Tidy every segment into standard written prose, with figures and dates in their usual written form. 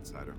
outsider.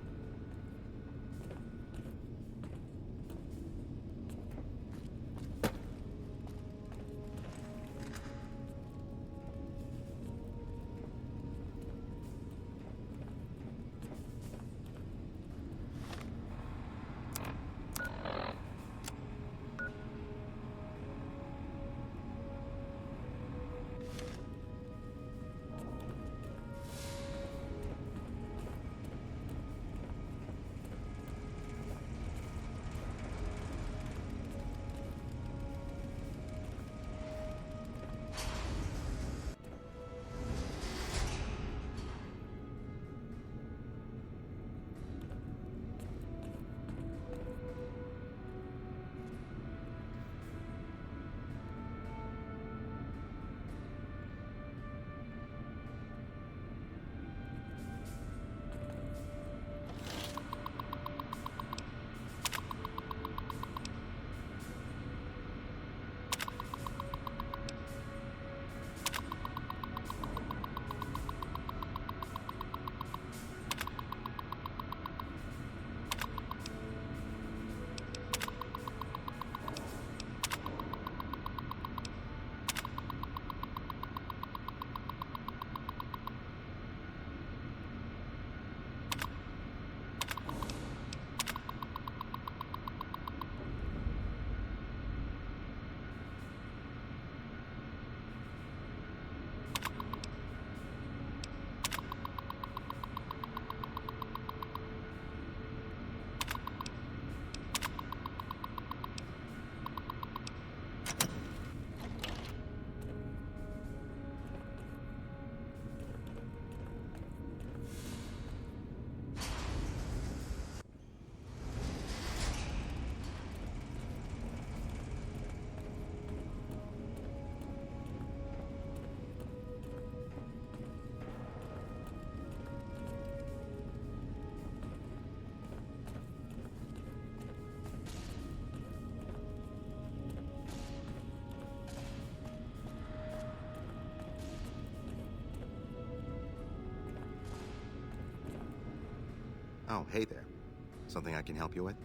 Oh, hey there. Something I can help you with?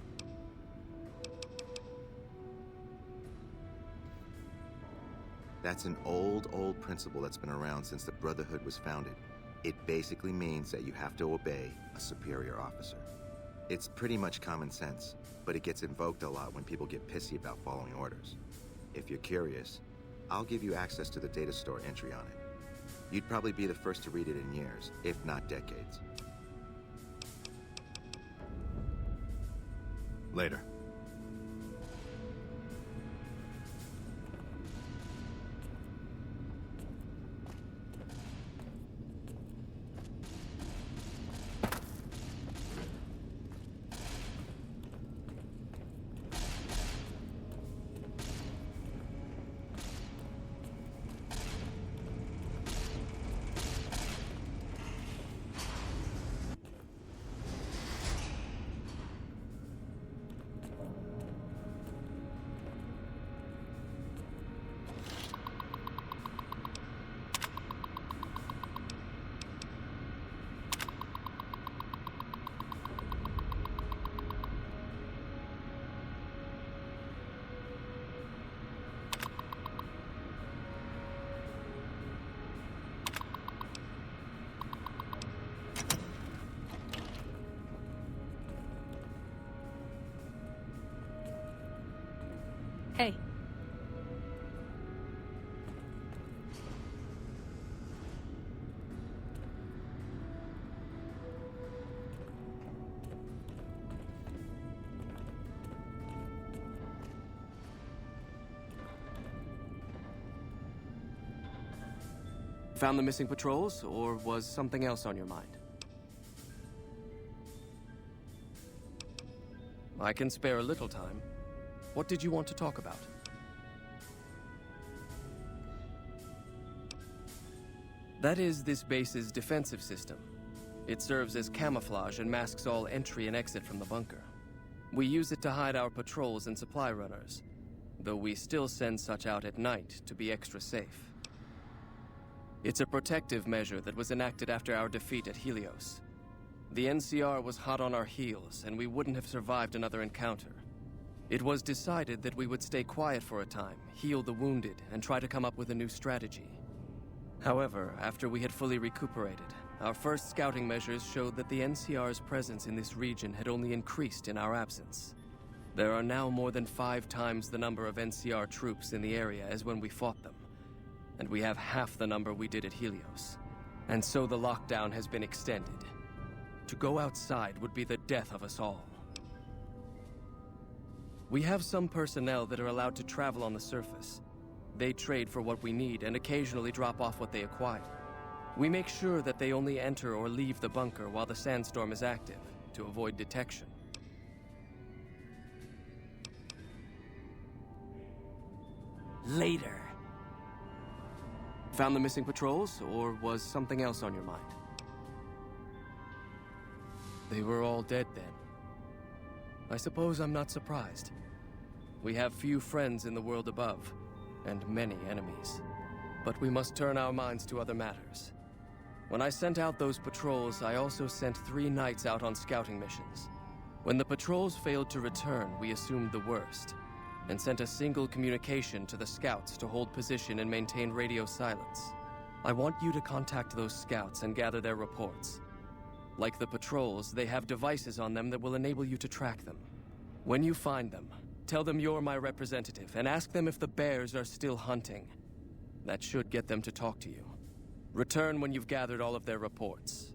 That's an old principle that's been around since the Brotherhood was founded. It basically means that you have to obey a superior officer. It's pretty much common sense, but it gets invoked a lot when people get pissy about following orders. If you're curious, I'll give you access to the data store entry on it. You'd probably be the first to read it in years, if not decades. Later. Hey. Found the missing patrols, or was something else on your mind? I can spare a little time. What did you want to talk about? That is this base's defensive system. It serves as camouflage and masks all entry and exit from the bunker. We use it to hide our patrols and supply runners, though we still send such out at night to be extra safe. It's a protective measure that was enacted after our defeat at Helios. The NCR was hot on our heels, and we wouldn't have survived another encounter. It was decided that we would stay quiet for a time, heal the wounded, and try to come up with a new strategy. However, after we had fully recuperated, our first scouting measures showed that the NCR's presence in this region had only increased in our absence. There are now more than 5 times the number of NCR troops in the area as when we fought them, and we have half the number we did at Helios. And so the lockdown has been extended. To go outside would be the death of us all. We have some personnel that are allowed to travel on the surface. They trade for what we need and occasionally drop off what they acquire. We make sure that they only enter or leave the bunker while the sandstorm is active, to avoid detection. Later. Found the missing patrols, or was something else on your mind? They were all dead then. I suppose I'm not surprised. We have few friends in the world above, and many enemies. But we must turn our minds to other matters. When I sent out those patrols, I also sent 3 knights out on scouting missions. When the patrols failed to return, we assumed the worst, and sent a single communication to the scouts to hold position and maintain radio silence. I want you to contact those scouts and gather their reports. Like the patrols, they have devices on them that will enable you to track them. When you find them, tell them you're my representative and ask them if the bears are still hunting. That should get them to talk to you. Return when you've gathered all of their reports.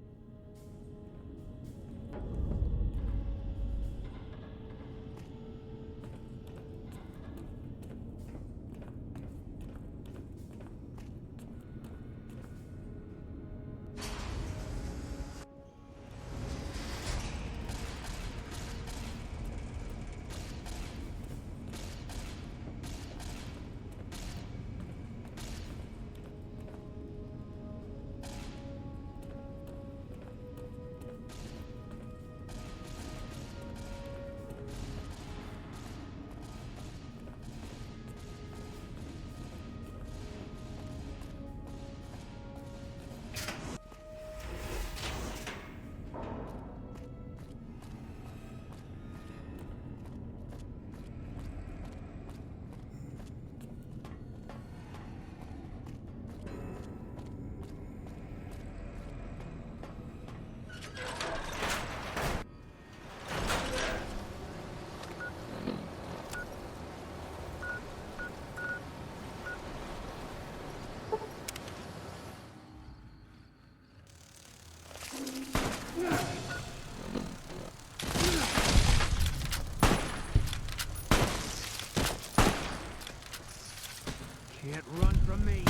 Can't run from me.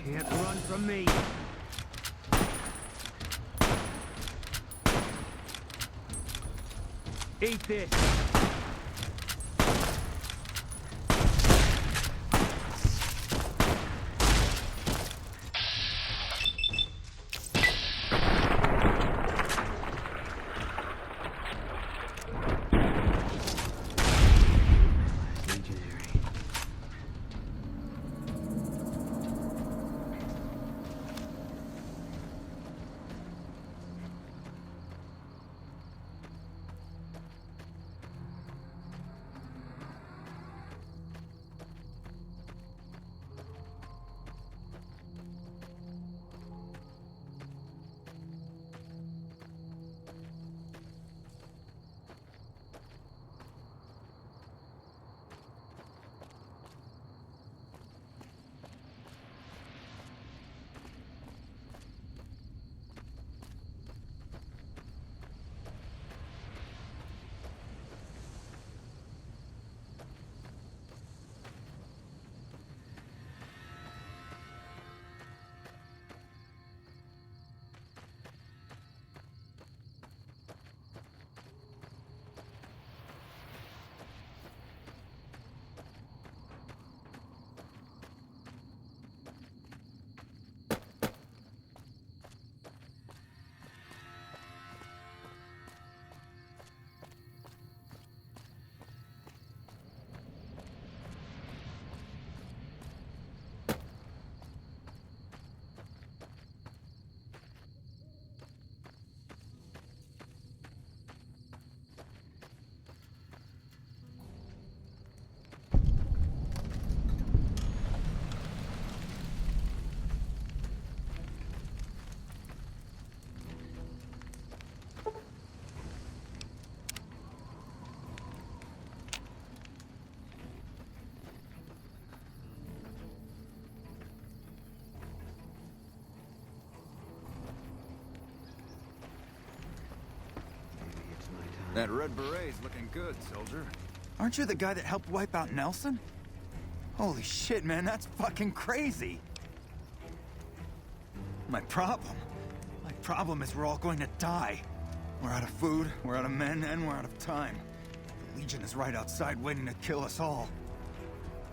Can't run from me. Eat this. That red beret's looking good, soldier. Aren't you the guy that helped wipe out Nelson? Holy shit, man, that's fucking crazy! My problem is we're all going to die. We're out of food, we're out of men, and we're out of time. The Legion is right outside waiting to kill us all.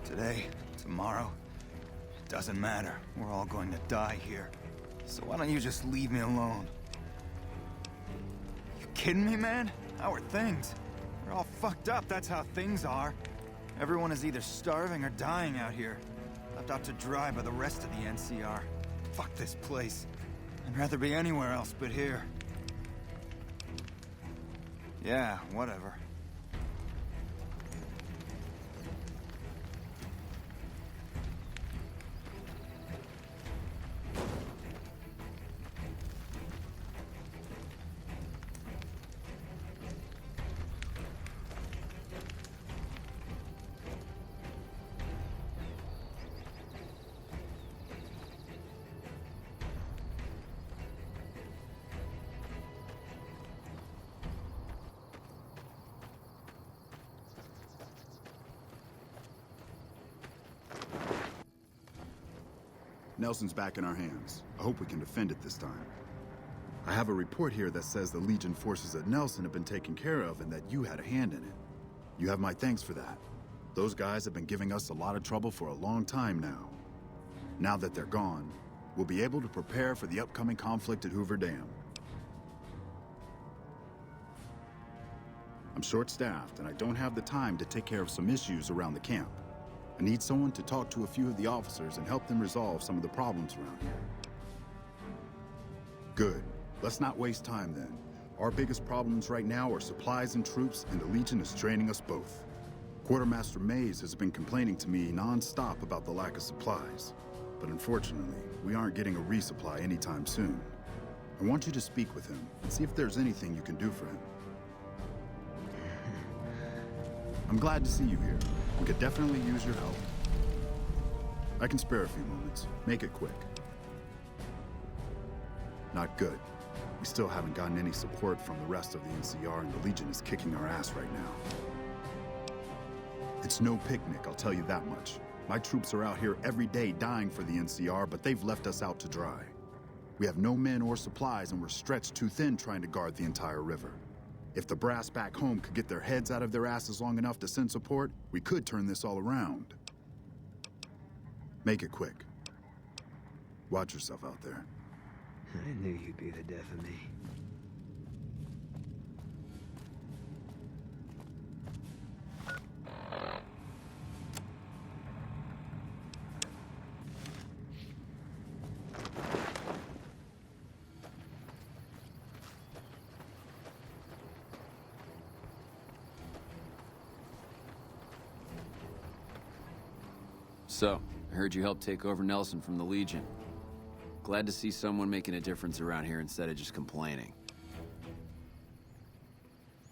Today, tomorrow, it doesn't matter. We're all going to die here. So why don't you just leave me alone? You kidding me, man? How are things? We're all fucked up, that's how things are. Everyone is either starving or dying out here. Left out to dry by the rest of the NCR. Fuck this place. I'd rather be anywhere else but here. Yeah, whatever. Nelson's back in our hands. I hope we can defend it this time. I have a report here that says the Legion forces at Nelson have been taken care of and that you had a hand in it. You have my thanks for that. Those guys have been giving us a lot of trouble for a long time now. Now that they're gone, we'll be able to prepare for the upcoming conflict at Hoover Dam. I'm short-staffed and I don't have the time to take care of some issues around the camp. I need someone to talk to a few of the officers and help them resolve some of the problems around here. Good. Let's not waste time then. Our biggest problems right now are supplies and troops, and the Legion is training us both. Quartermaster Mays has been complaining to me non-stop about the lack of supplies. But unfortunately, we aren't getting a resupply anytime soon. I want you to speak with him and see if there's anything you can do for him. I'm glad to see you here. We could definitely use your help. I can spare a few moments. Make it quick. Not good. We still haven't gotten any support from the rest of the NCR, and the Legion is kicking our ass right now. It's no picnic, I'll tell you that much. My troops are out here every day dying for the NCR, but they've left us out to dry. We have no men or supplies, and we're stretched too thin trying to guard the entire river. If the brass back home could get their heads out of their asses long enough to send support, we could turn this all around. Make it quick. Watch yourself out there. I knew you'd be the death of me. So, I heard you helped take over Nelson from the Legion. Glad to see someone making a difference around here instead of just complaining.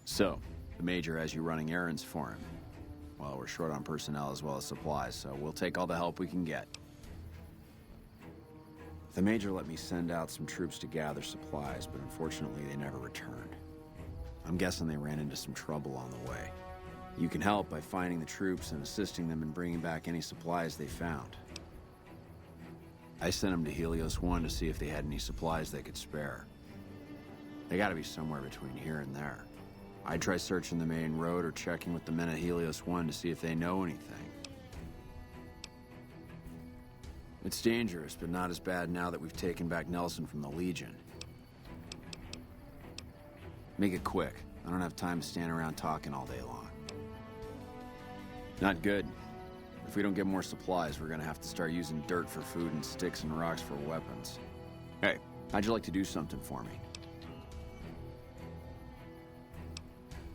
So, the Major has you running errands for him. Well, we're short on personnel as well as supplies, so we'll take all the help we can get. The Major let me send out some troops to gather supplies, but unfortunately they never returned. I'm guessing they ran into some trouble on the way. You can help by finding the troops and assisting them in bringing back any supplies they found. I sent them to Helios 1 to see if they had any supplies they could spare. They gotta be somewhere between here and there. I'd try searching the main road or checking with the men at Helios 1 to see if they know anything. It's dangerous, but not as bad now that we've taken back Nelson from the Legion. Make it quick. I don't have time to stand around talking all day long. Not good. If we don't get more supplies, we're gonna have to start using dirt for food and sticks and rocks for weapons. Hey, how'd you like to do something for me?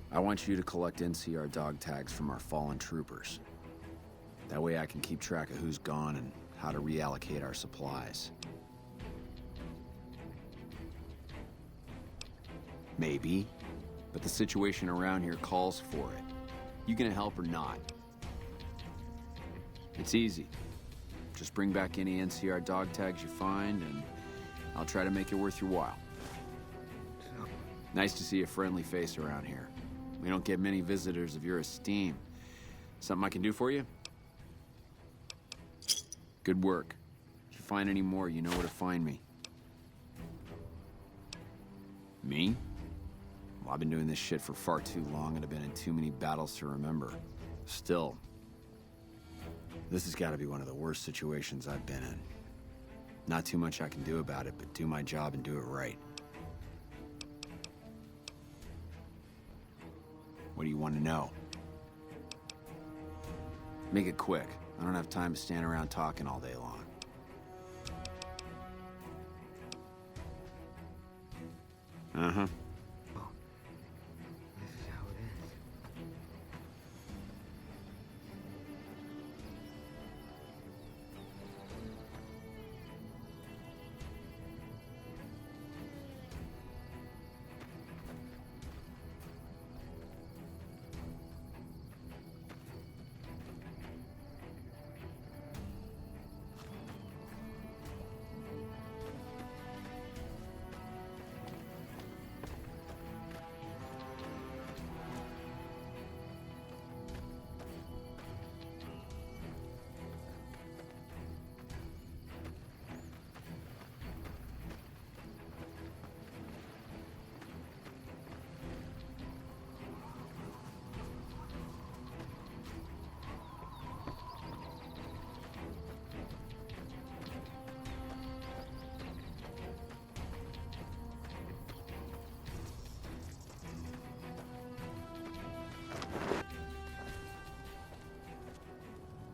I want you to collect NCR dog tags from our fallen troopers. That way I can keep track of who's gone and how to reallocate our supplies. Maybe, but the situation around here calls for it. You gonna help or not? It's easy. Just bring back any NCR dog tags you find, and I'll try to make it worth your while. Nice to see a friendly face around here. We don't get many visitors of your esteem. Something I can do for you? Good work. If you find any more, you know where to find me. Me? Well, I've been doing this shit for far too long and I've been in too many battles to remember. Still, this has got to be one of the worst situations I've been in. Not too much I can do about it, but do my job and do it right. What do you want to know? Make it quick. I don't have time to stand around talking all day long. Uh-huh. Oh. This is how it ends.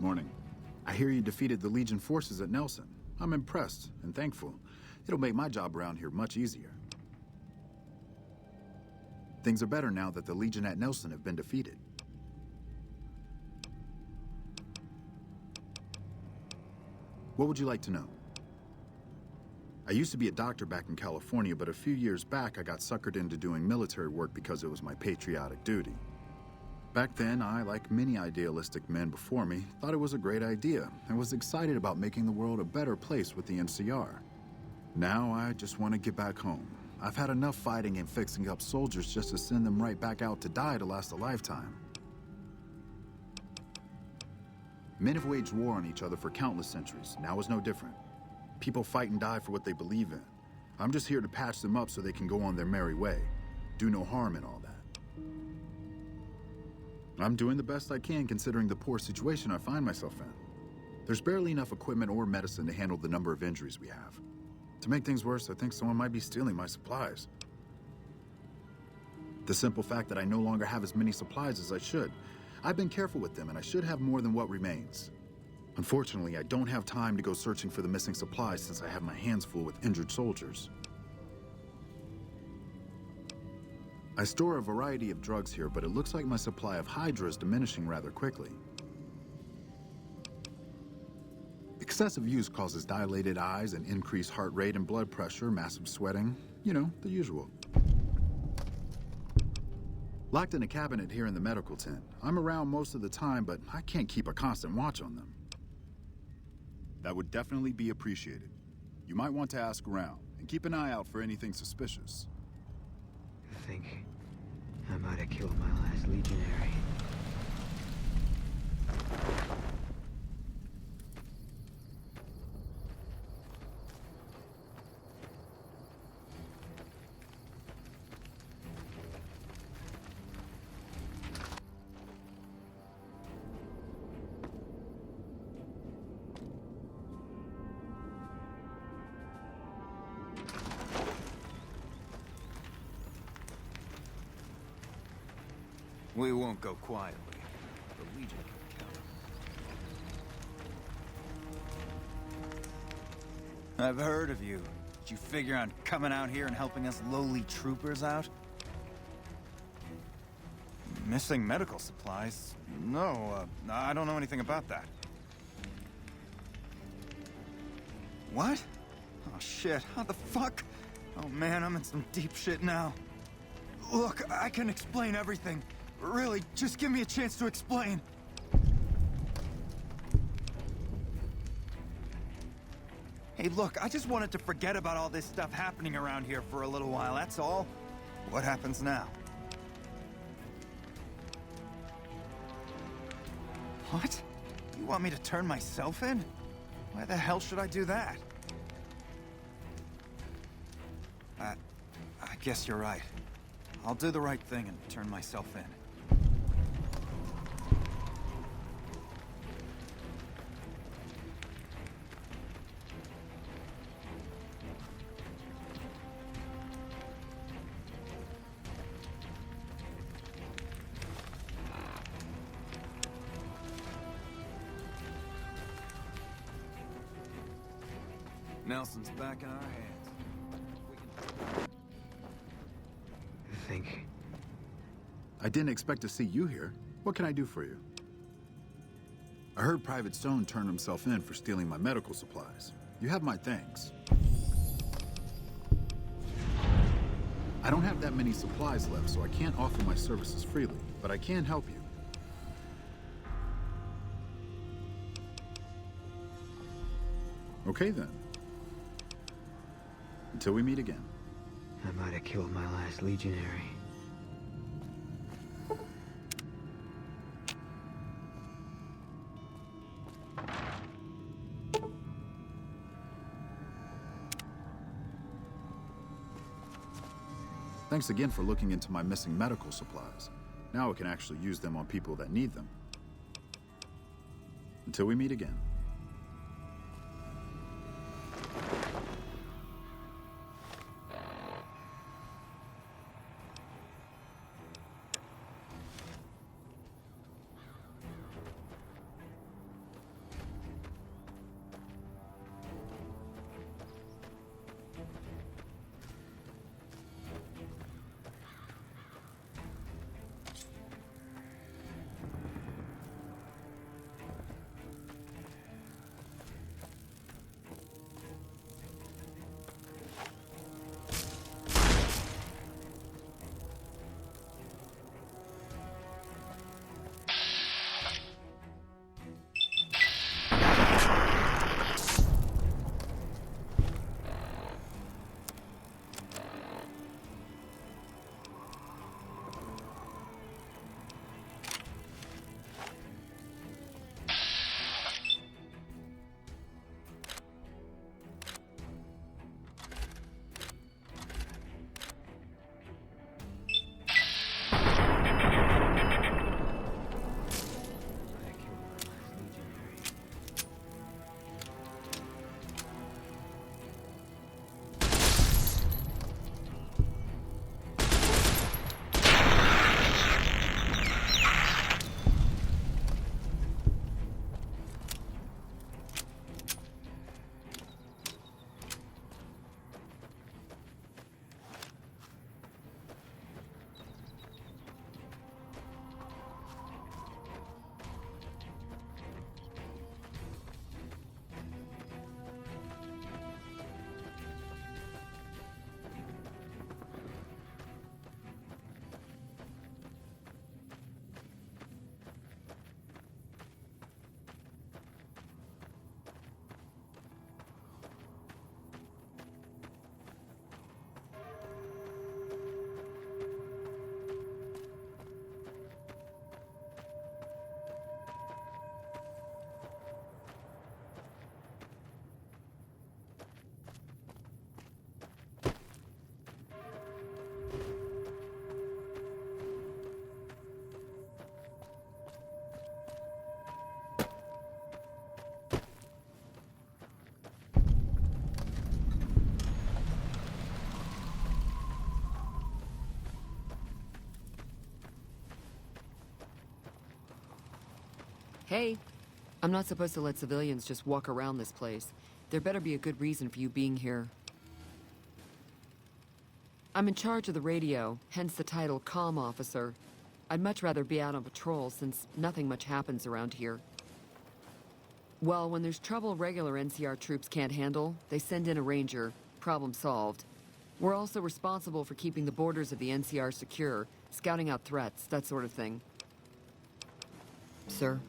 Morning. I hear you defeated the Legion forces at Nelson. I'm impressed and thankful. It'll make my job around here much easier. Things are better now that the Legion at Nelson have been defeated. What would you like to know? I used to be a doctor back in California, but a few years back I got suckered into doing military work because it was my patriotic duty. Back then, I, like many idealistic men before me, thought it was a great idea and was excited about making the world a better place with the NCR. Now, I just want to get back home. I've had enough fighting and fixing up soldiers just to send them right back out to die to last a lifetime. Men have waged war on each other for countless centuries. Now is no different. People fight and die for what they believe in. I'm just here to patch them up so they can go on their merry way. Do no harm in all that. I'm doing the best I can considering the poor situation I find myself in. There's barely enough equipment or medicine to handle the number of injuries we have. To make things worse, I think someone might be stealing my supplies. The simple fact that I no longer have as many supplies as I should. I've been careful with them and I should have more than what remains. Unfortunately, I don't have time to go searching for the missing supplies since I have my hands full with injured soldiers. I store a variety of drugs here, but it looks like my supply of Hydra is diminishing rather quickly. Excessive use causes dilated eyes and increased heart rate and blood pressure, massive sweating, you know, the usual. Locked in a cabinet here in the medical tent. I'm around most of the time, but I can't keep a constant watch on them. That would definitely be appreciated. You might want to ask around, and keep an eye out for anything suspicious. I think I might have killed my last legionary. We won't go quietly. The Legion can count. I've heard of you. Did you figure on coming out here and helping us lowly troopers out? Missing medical supplies? No, I don't know anything about that. What? Oh shit, how the fuck? Oh man, I'm in some deep shit now. Look, I can explain everything. Really, just give me a chance to explain. Hey, look, I just wanted to forget about all this stuff happening around here for a little while, that's all. What happens now? What? You want me to turn myself in? Why the hell should I do that? I guess you're right. I'll do the right thing and turn myself in. Nelson's back in our hands. I think I didn't expect to see you here. What can I do for you? I heard Private Stone turned himself in for stealing my medical supplies. You have my thanks. I don't have that many supplies left, so I can't offer my services freely, but I can help you. Okay then. Until we meet again. I might have killed my last legionary. Thanks again for looking into my missing medical supplies. Now I can actually use them on people that need them. Until we meet again. Hey, I'm not supposed to let civilians just walk around this place. There better be a good reason for you being here. I'm in charge of the radio, hence the title Comm Officer. I'd much rather be out on patrol since nothing much happens around here. Well, when there's trouble regular NCR troops can't handle, they send in a ranger. Problem solved. We're also responsible for keeping the borders of the NCR secure, scouting out threats, that sort of thing. Sir?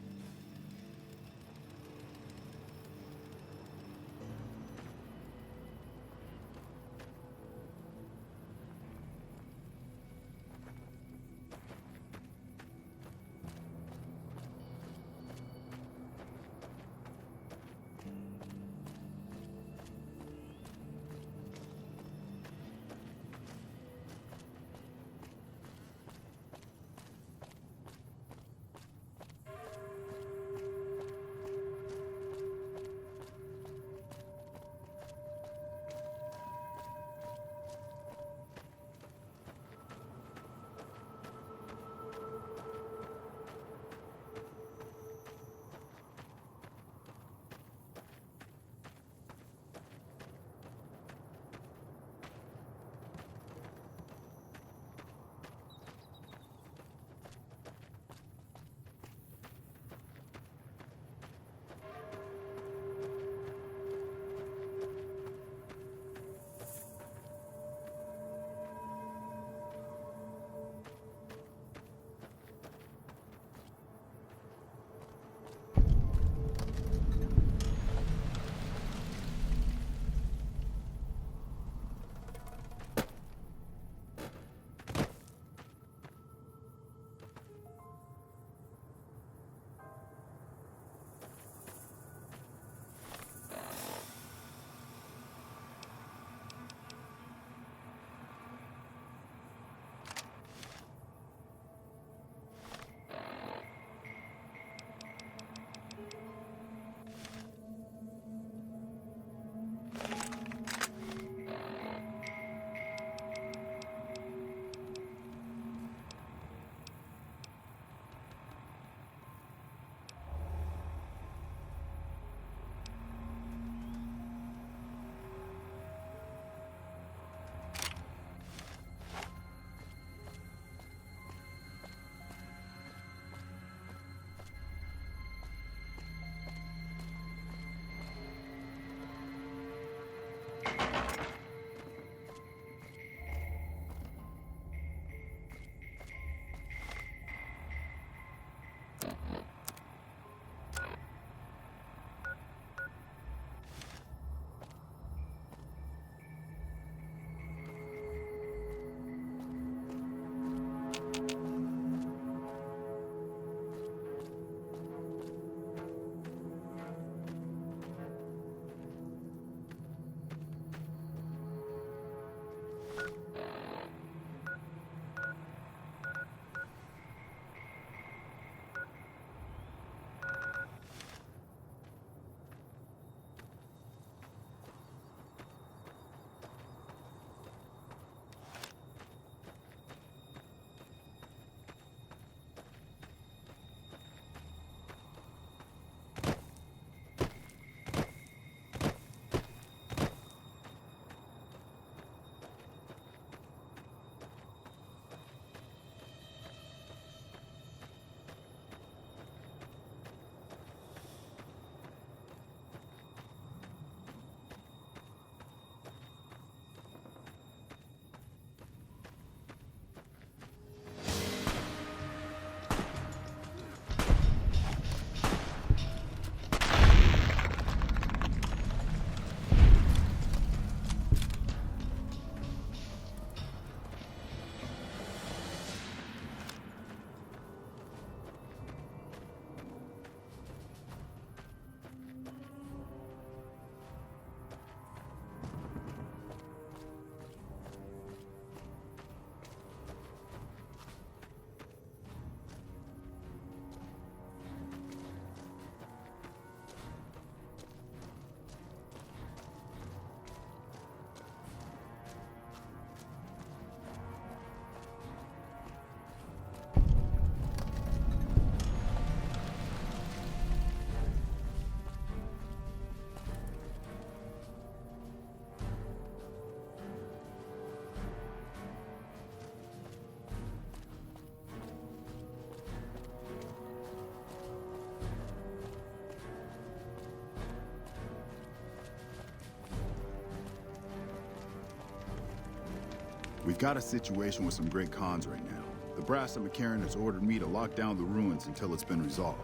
We've got a situation with some great cons right now. The brass at McCarran has ordered me to lock down the ruins until it's been resolved.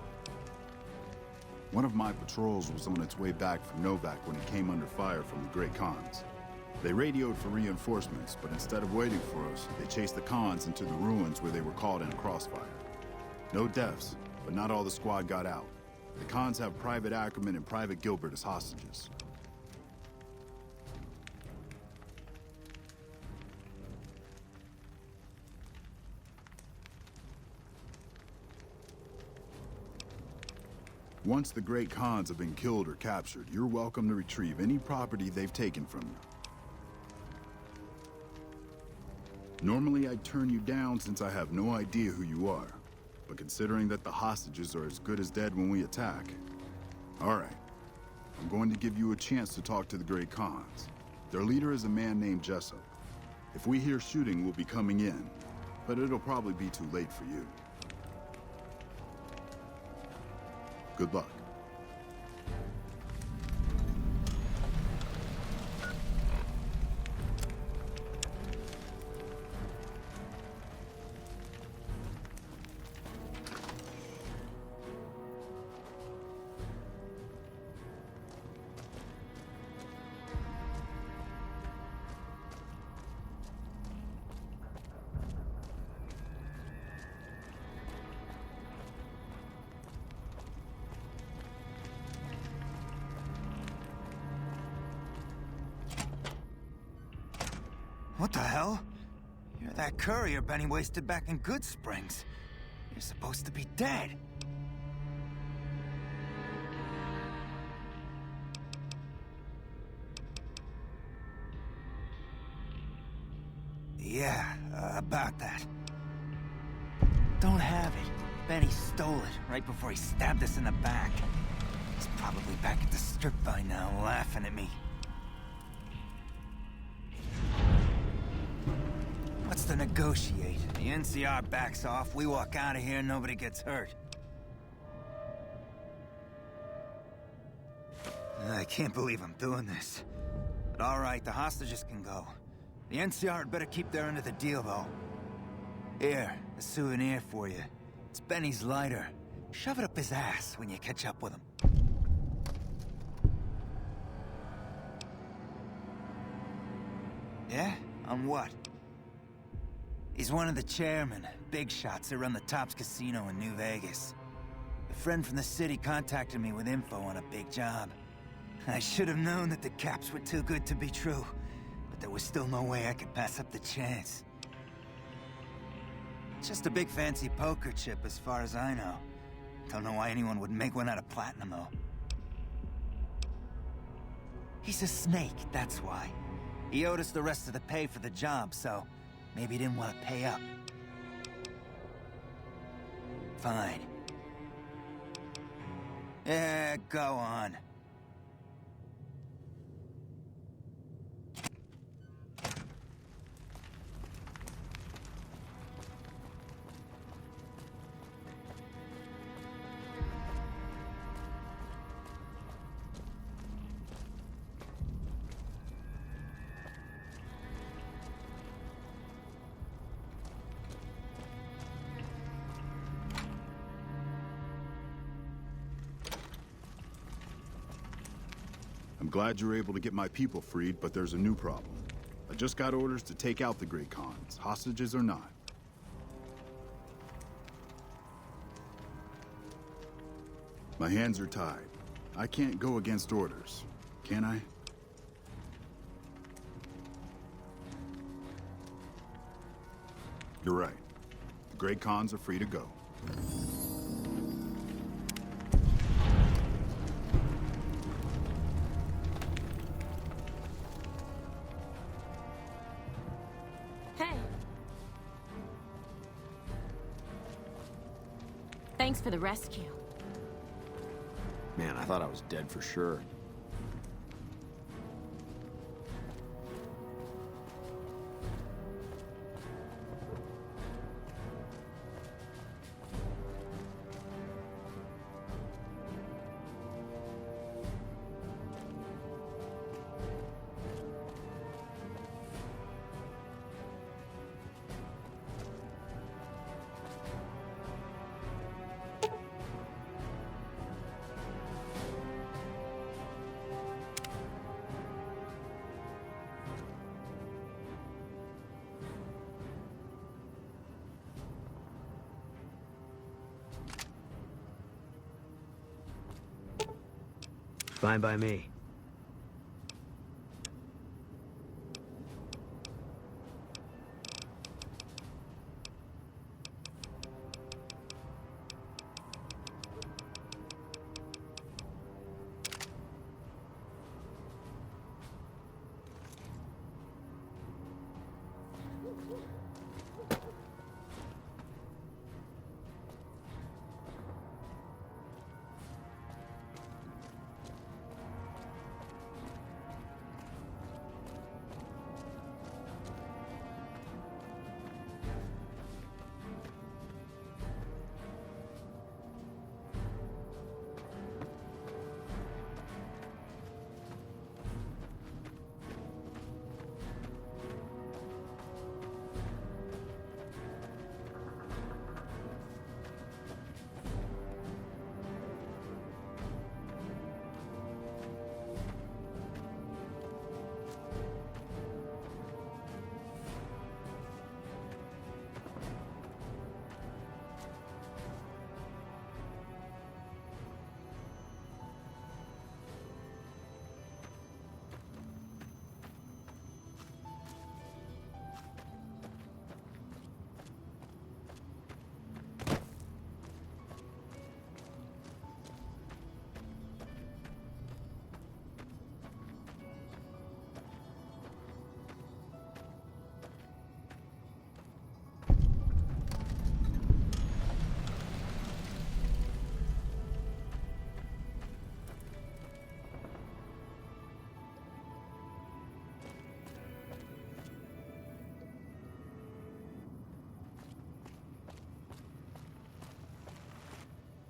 One of my patrols was on its way back from Novak when it came under fire from the Great Khans. They radioed for reinforcements, but instead of waiting for us, they chased the Khans into the ruins where they were caught in a crossfire. No deaths, but not all the squad got out. The Khans have Private Ackerman and Private Gilbert as hostages. Once the Great Khans have been killed or captured, you're welcome to retrieve any property they've taken from you. Normally I'd turn you down since I have no idea who you are, but considering that the hostages are as good as dead when we attack, alright, I'm going to give you a chance to talk to the Great Khans. Their leader is a man named Jessup. If we hear shooting, we'll be coming in, but it'll probably be too late for you. Good luck. What the hell? You're that courier Benny wasted back in Goodsprings. You're supposed to be dead. Yeah, about that. Don't have it. Benny stole it right before he stabbed us in the back. He's probably back at the strip by now, laughing at me. What's to negotiate? The NCR backs off, we walk out of here, nobody gets hurt. I can't believe I'm doing this. But alright, the hostages can go. The NCR had better keep their end of the deal, though. Here, a souvenir for you. It's Benny's lighter. Shove it up his ass when you catch up with him. Yeah? On what? He's one of the chairmen, big shots that run the Tops Casino in New Vegas. A friend from the city contacted me with info on a big job. I should have known that the Caps were too good to be true. but there was still no way I could pass up the chance. It's just a big fancy poker chip as far as I know. Don't know why anyone would make one out of platinum, though. He's a snake, that's why. He owed us the rest of the pay for the job, so maybe he didn't want to pay up. Fine. Yeah, go on. I'm glad you were able to get my people freed, but there's a new problem. I just got orders to take out the Great Khans, hostages or not. My hands are tied. I can't go against orders, can I? You're right. The Great Khans are free to go. Thanks for the rescue. Man, I thought I was dead for sure. Fine by me.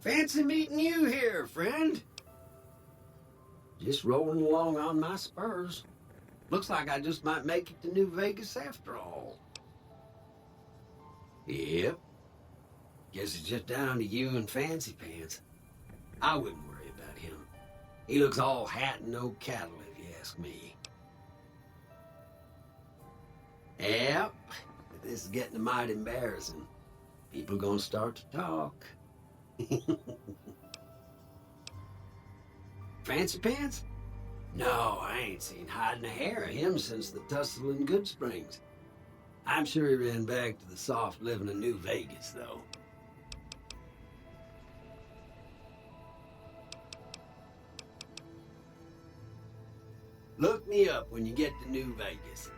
Fancy meeting you here, friend. Just rolling along on my spurs. Looks like I just might make it to New Vegas after all. Yep. Guess it's just down to you and Fancy Pants. I wouldn't worry about him. He looks all hat and no cattle, if you ask me. Yep. This is getting mighty embarrassing. People gonna start to talk. Fancy Pants? No, I ain't seen hide nor hair of him since the tussle in Good Springs. I'm sure he ran back to the soft living of New Vegas, though. Look me up when you get to New Vegas.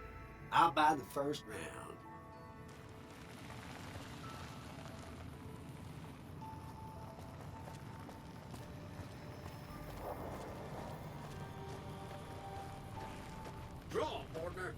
I'll buy the first round. Draw, partner.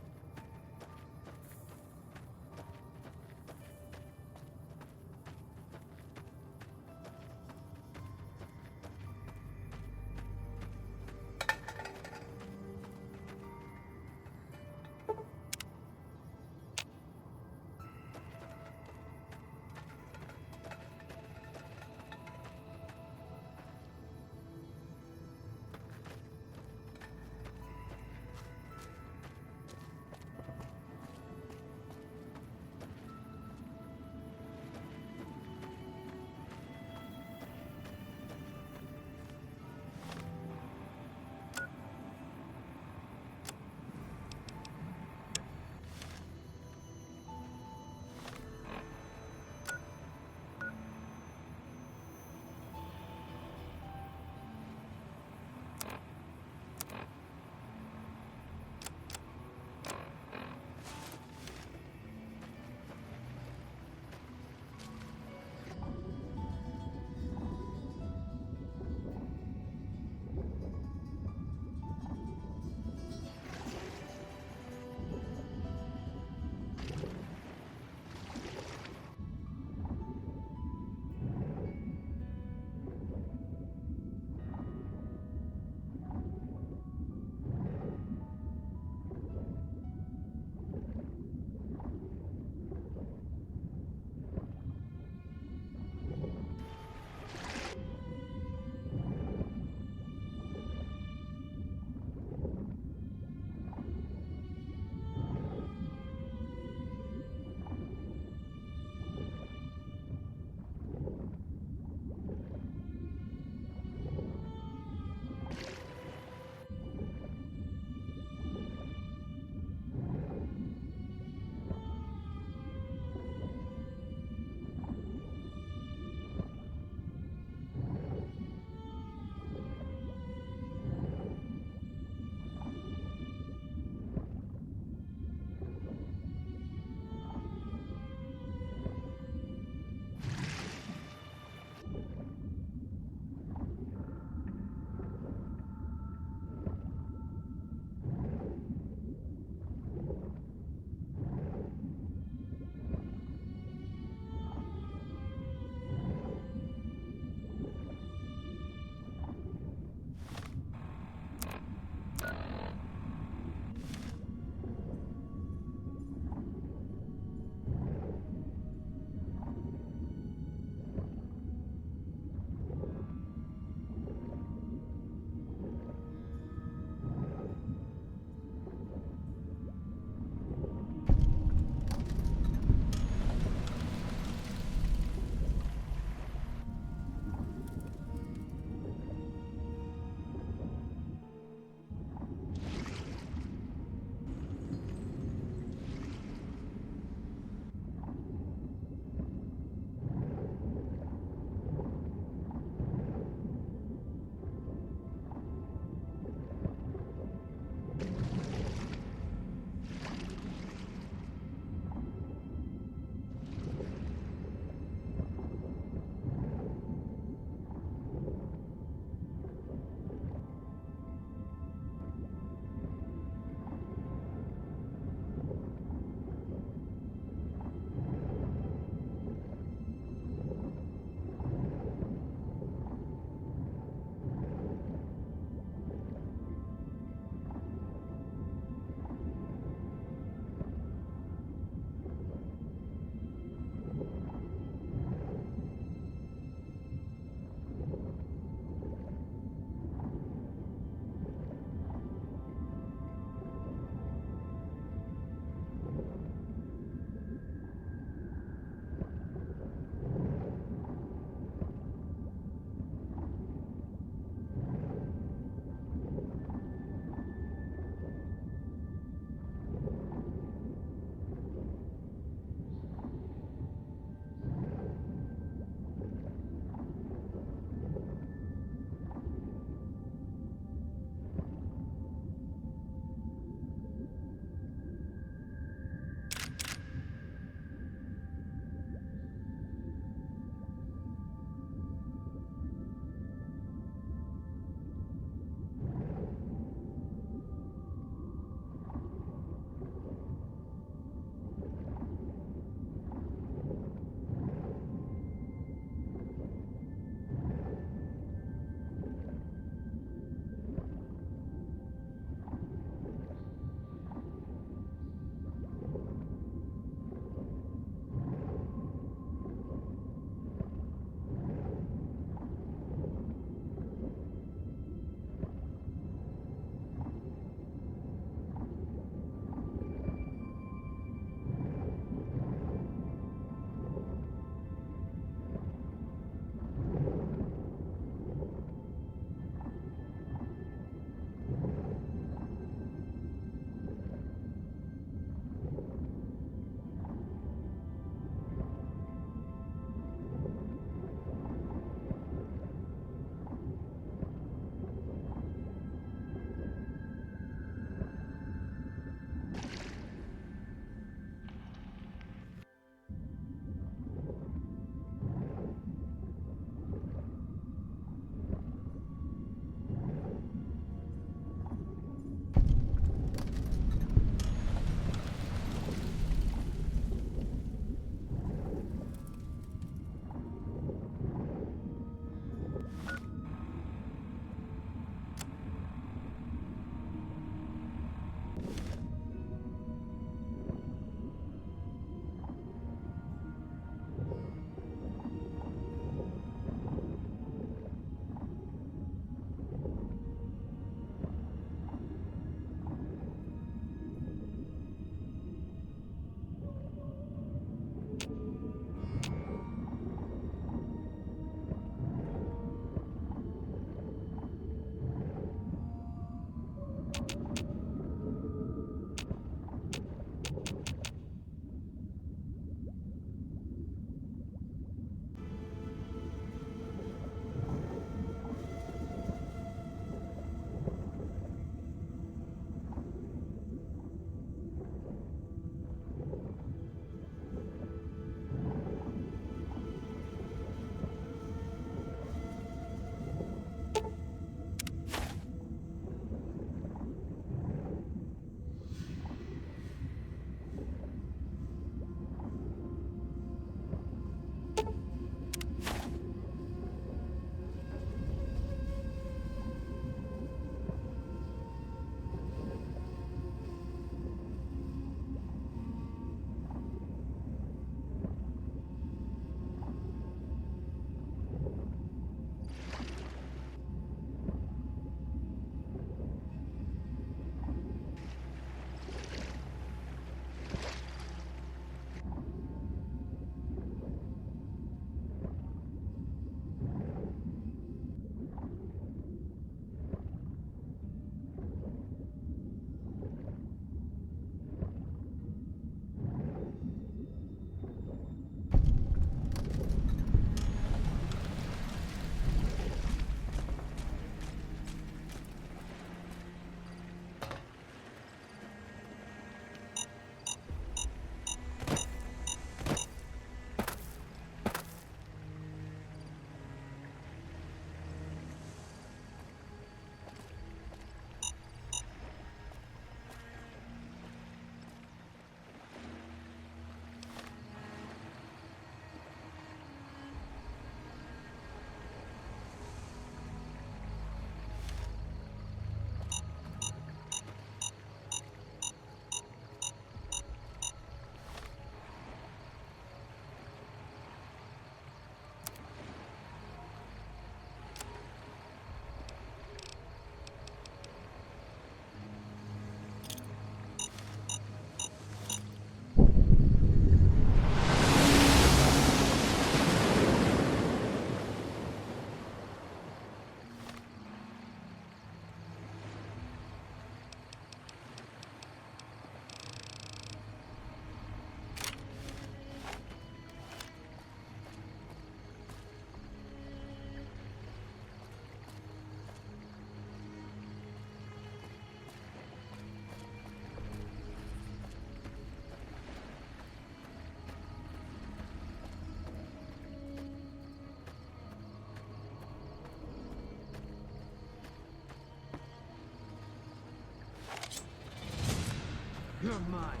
You're mine.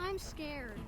I'm scared.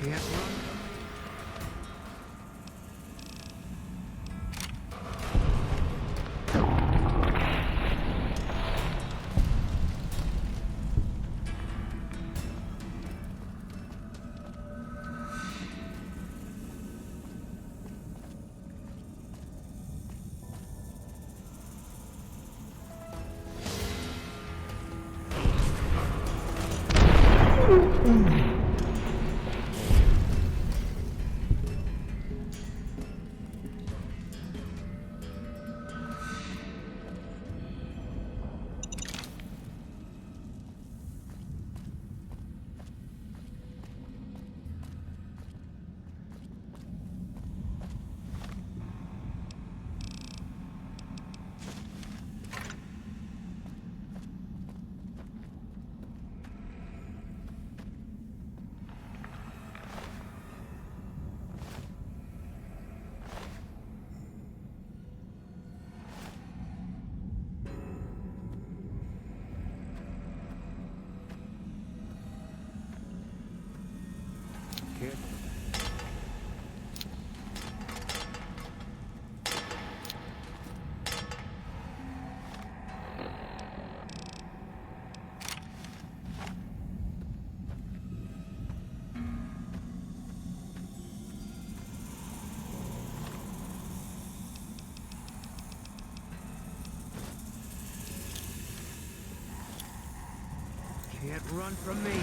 Can't run. Can't run from me.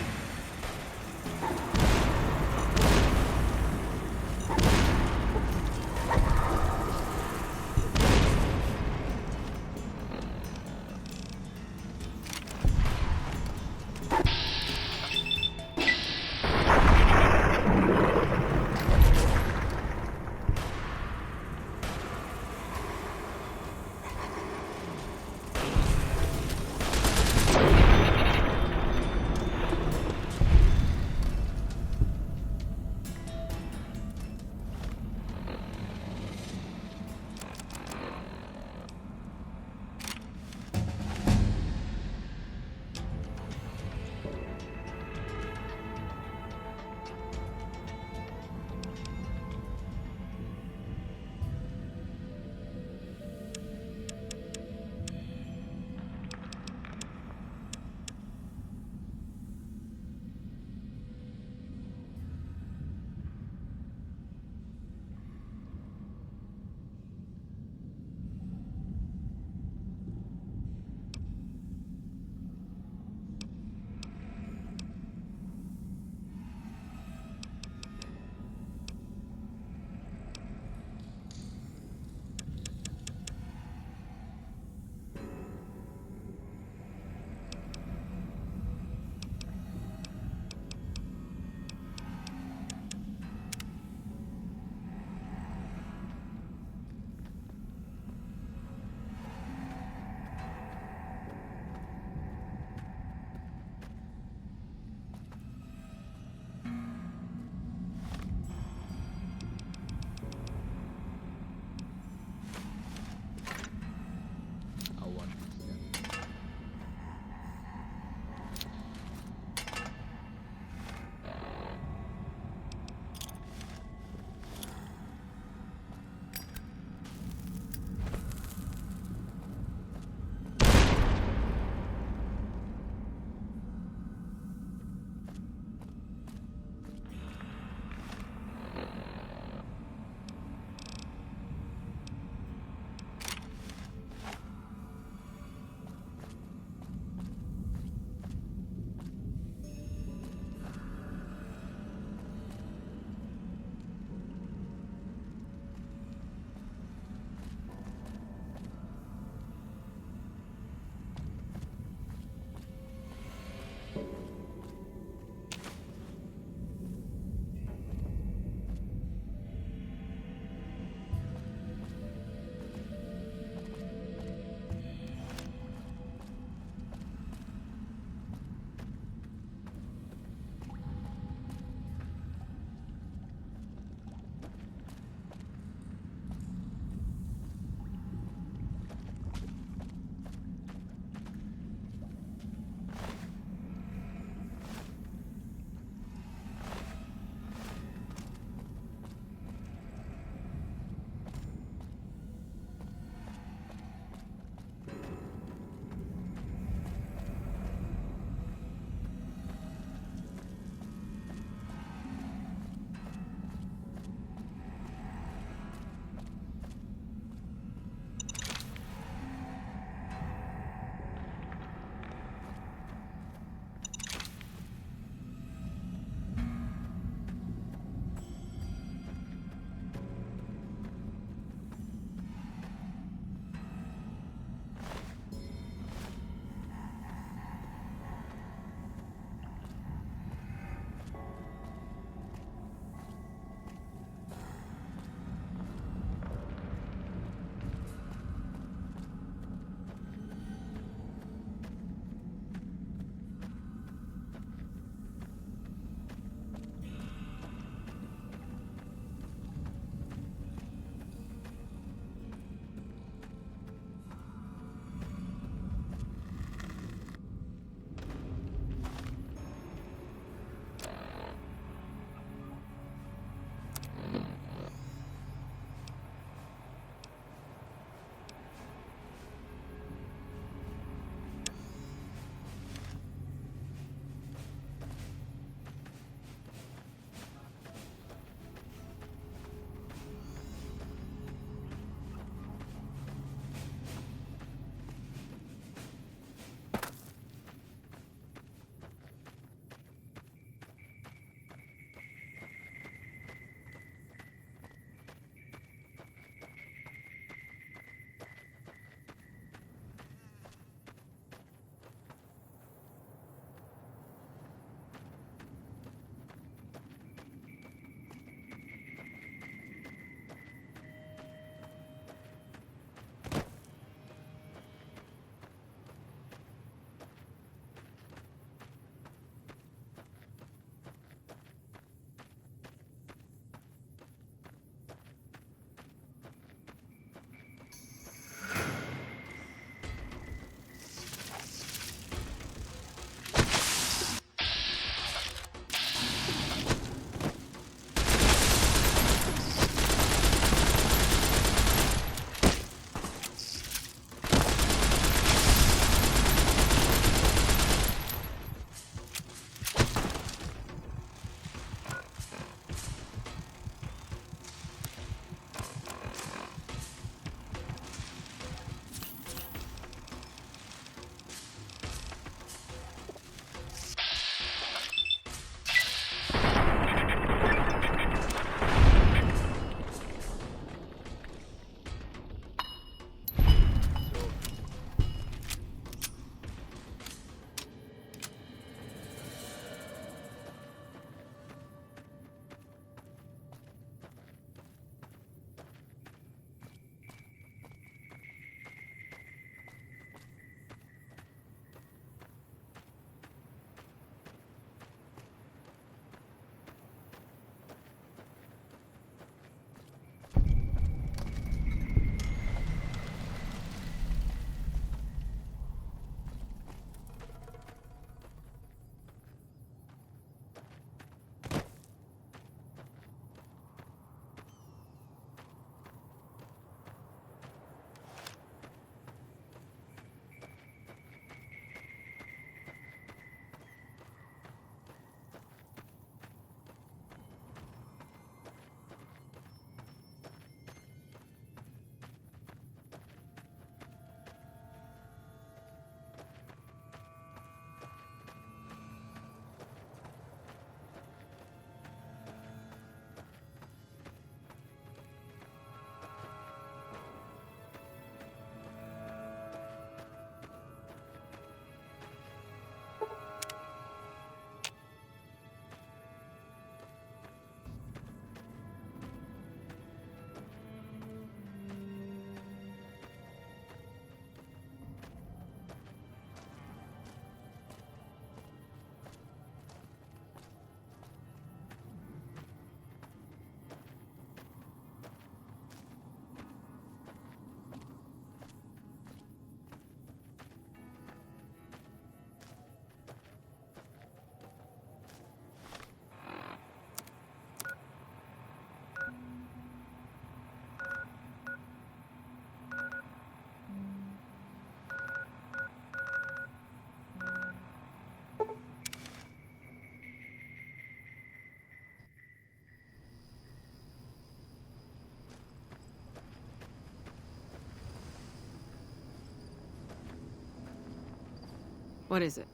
What is it?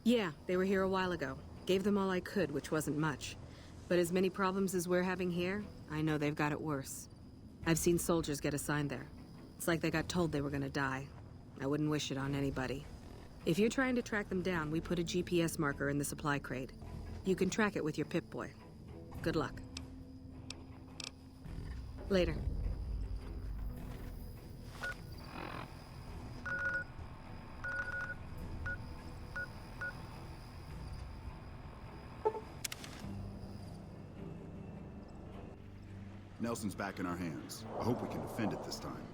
Yeah, they were here a while ago. Gave them all I could, which wasn't much. But as many problems as we're having here, I know they've got it worse. I've seen soldiers get assigned there. It's like they got told they were gonna die. I wouldn't wish it on anybody. If you're trying to track them down, we put a GPS marker in the supply crate. You can track it with your Pip-Boy. Good luck. Later. Nelson's back in our hands. I hope we can defend it this time.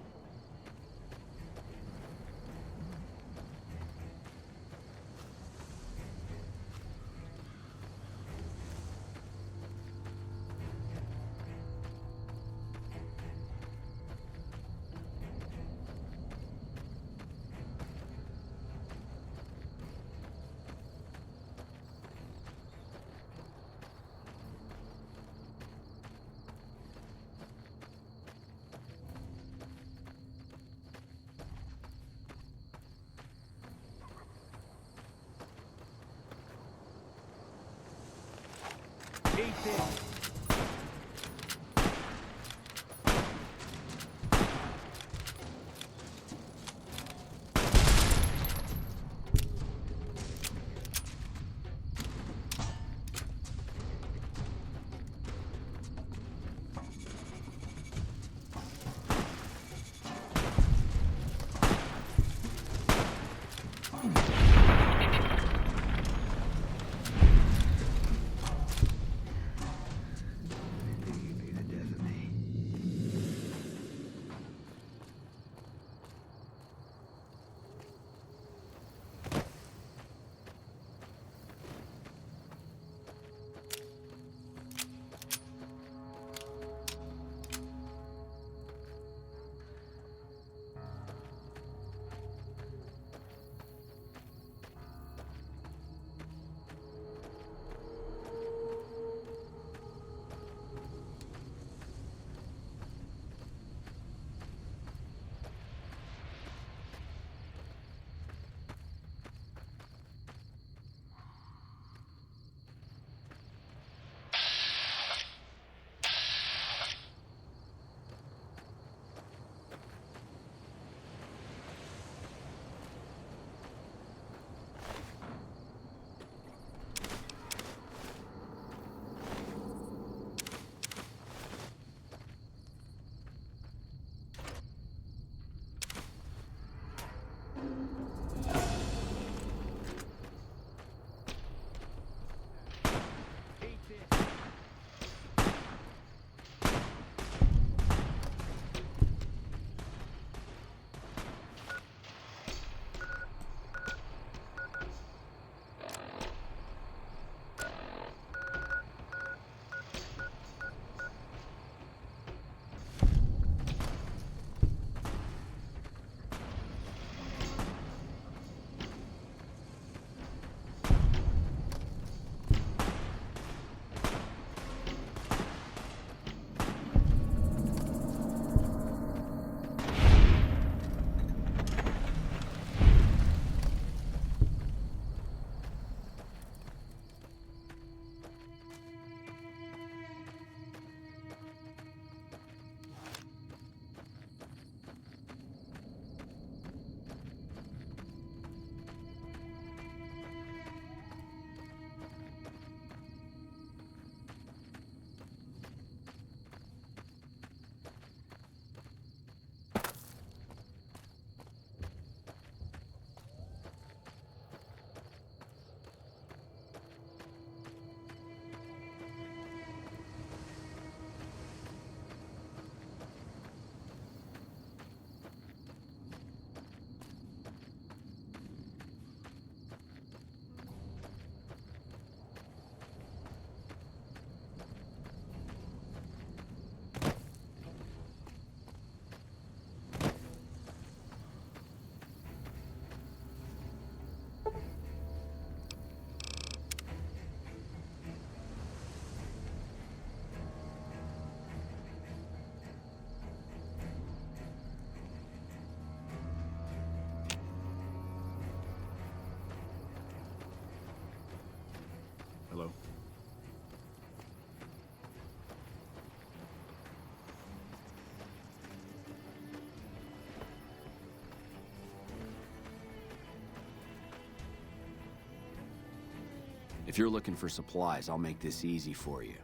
If you're looking for supplies, I'll make this easy for you.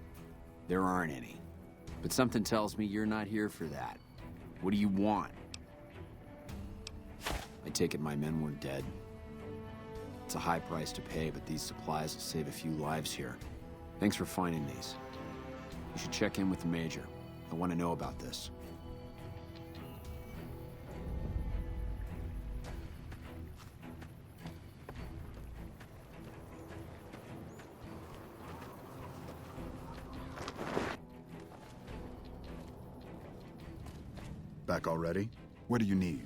There aren't any. But something tells me you're not here for that. What do you want? I take it my men were dead. It's a high price to pay, but these supplies will save a few lives here. Thanks for finding these. You should check in with the Major. I want to know about this. Back already? What do you need?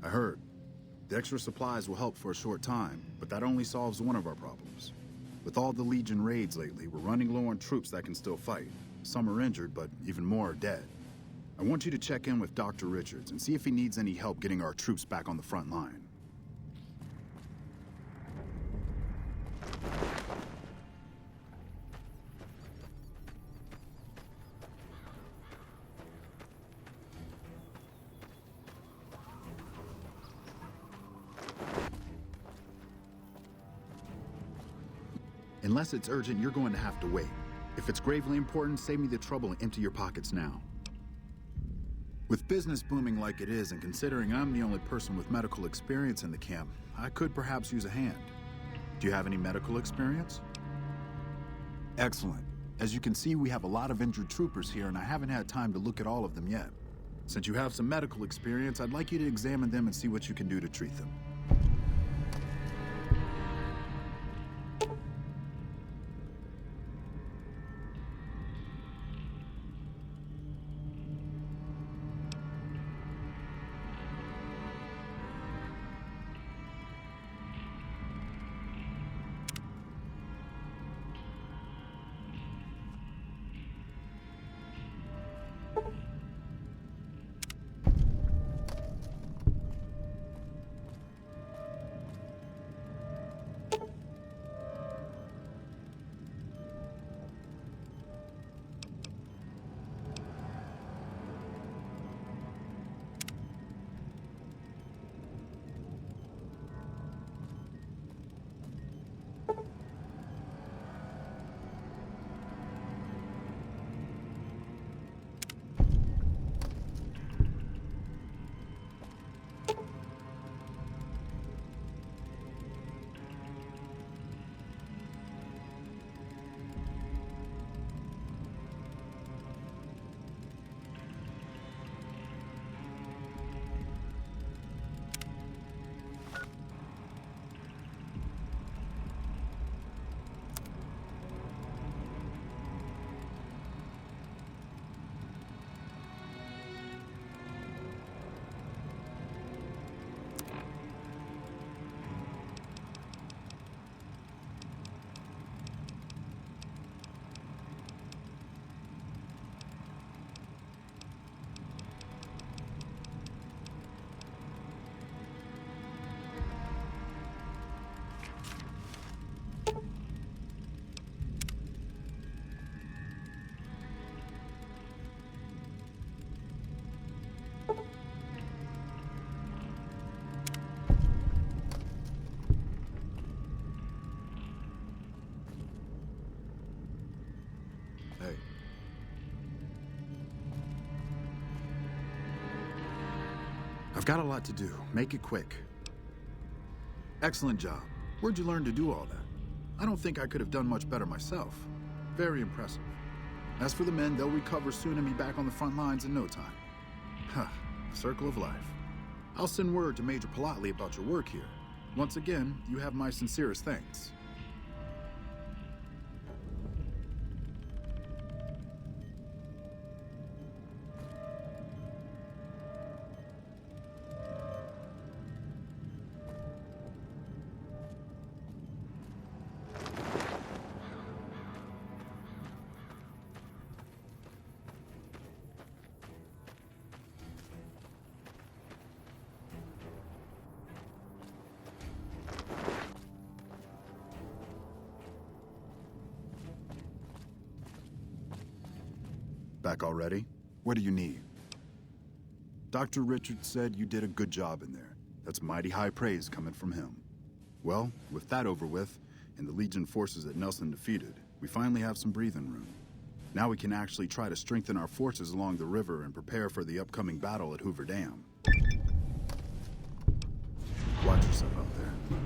I heard. The extra supplies will help for a short time, but that only solves one of our problems. With all the Legion raids lately, we're running low on troops that can still fight. Some are injured, but even more are dead. I want you to check in with Dr. Richards and see if he needs any help getting our troops back on the front line. Unless it's urgent, you're going to have to wait. If it's gravely important, save me the trouble and empty your pockets now. With business booming like it is, and considering I'm the only person with medical experience in the camp, I could perhaps use a hand. Do you have any medical experience? Excellent. As you can see, we have a lot of injured troopers here, and I haven't had time to look at all of them yet. Since you have some medical experience, I'd like you to examine them and see what you can do to treat them. Hey. I've got a lot to do. Make it quick. Excellent job. Where'd you learn to do all that? I don't think I could have done much better myself. Very impressive. As for the men, they'll recover soon and be back on the front lines in no time. Huh, circle of life. I'll send word to Major Palatley about your work here. Once again, you have my sincerest thanks. Back already? What do you need? Dr. Richards said you did a good job in there. That's mighty high praise coming from him. Well, with that over with, and the Legion forces that Nelson defeated, we finally have some breathing room. Now we can actually try to strengthen our forces along the river and prepare for the upcoming battle at Hoover Dam. Watch yourself out there.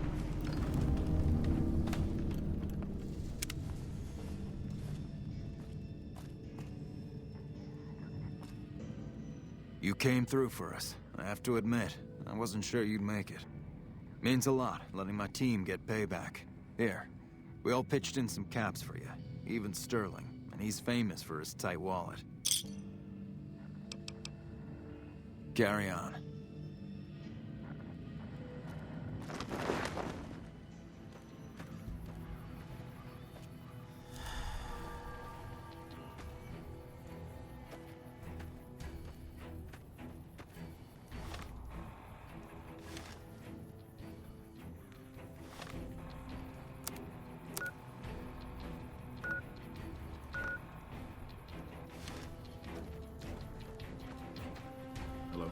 You came through for us. I have to admit, I wasn't sure you'd make it. Means a lot, letting my team get payback. Here, we all pitched in some caps for you. Even Sterling, and he's famous for his tight wallet. Carry on. Hello?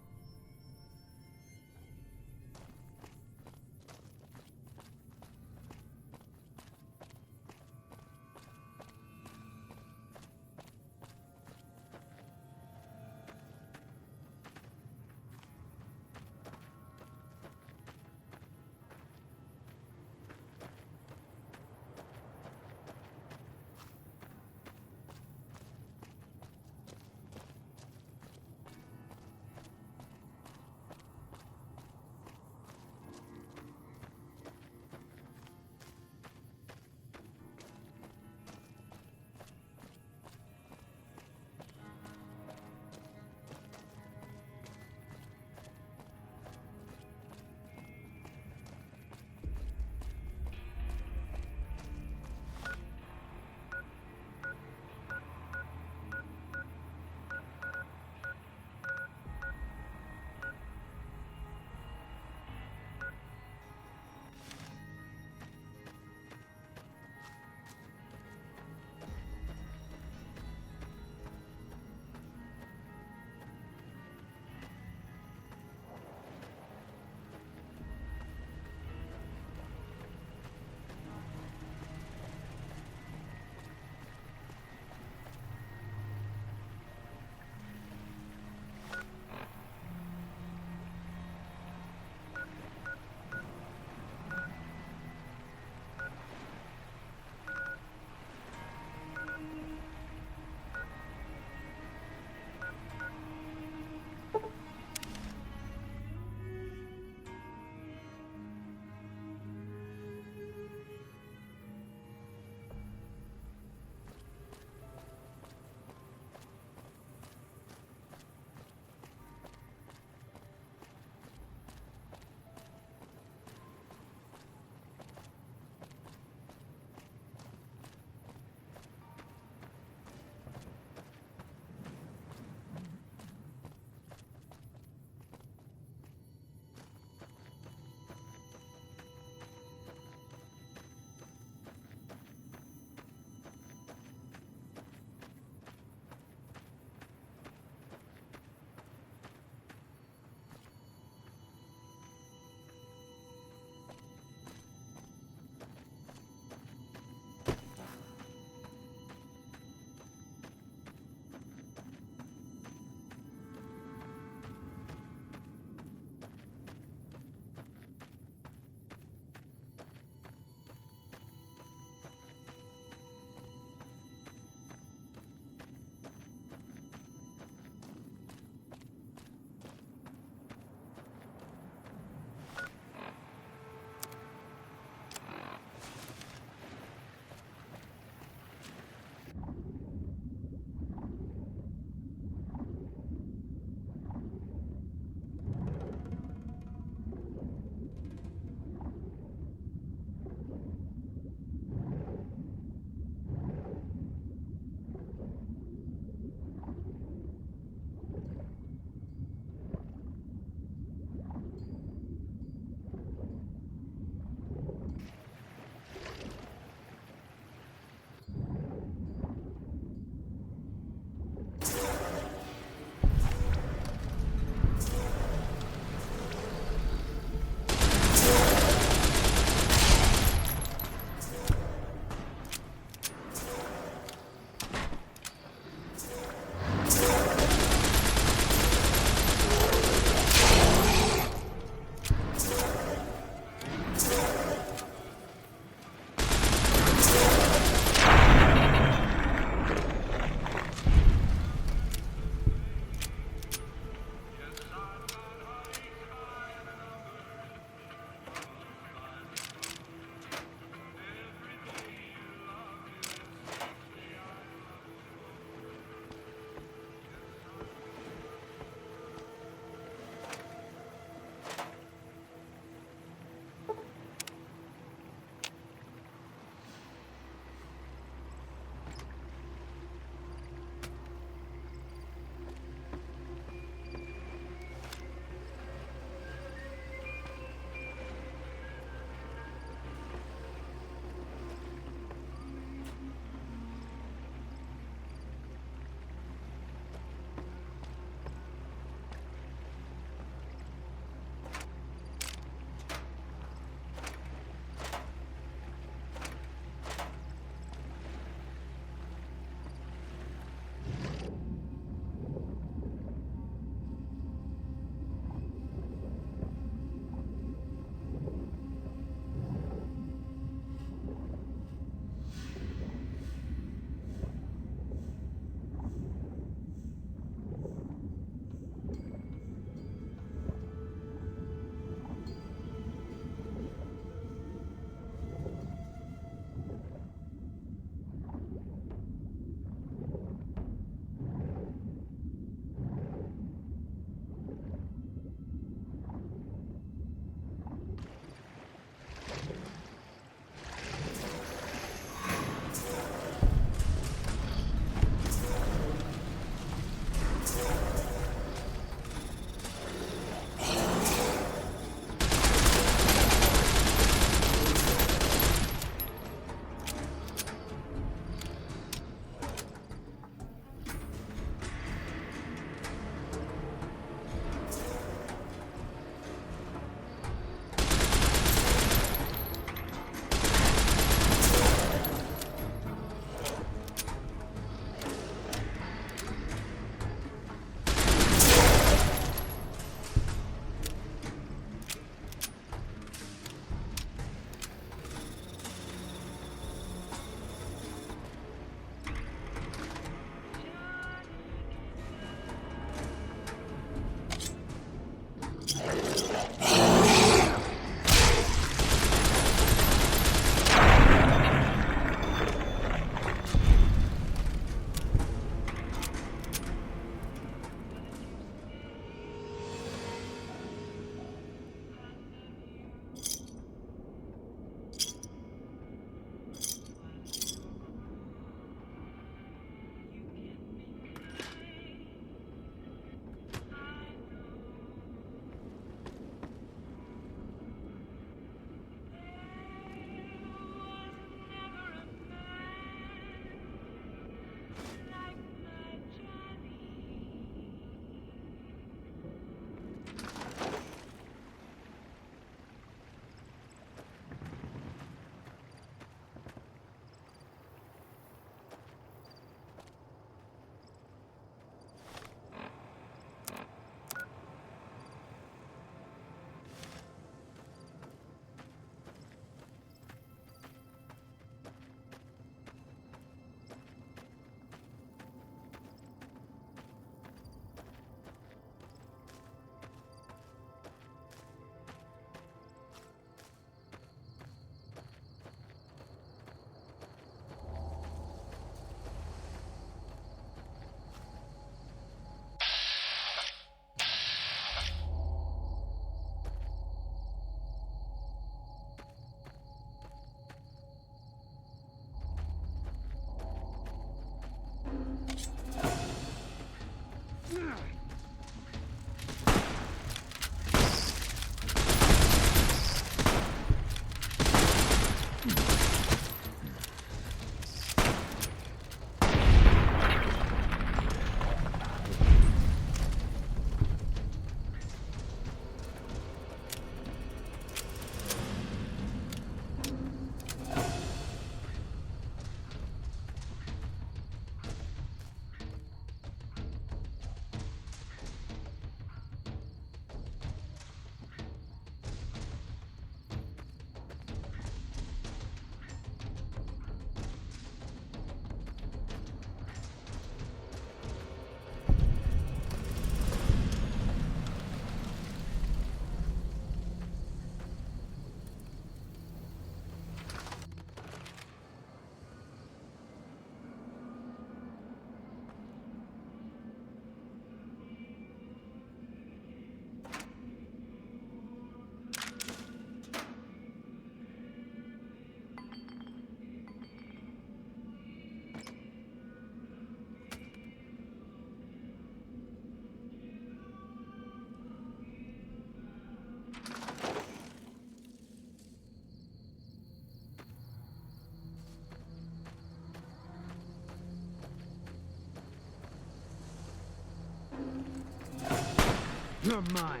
You're mine.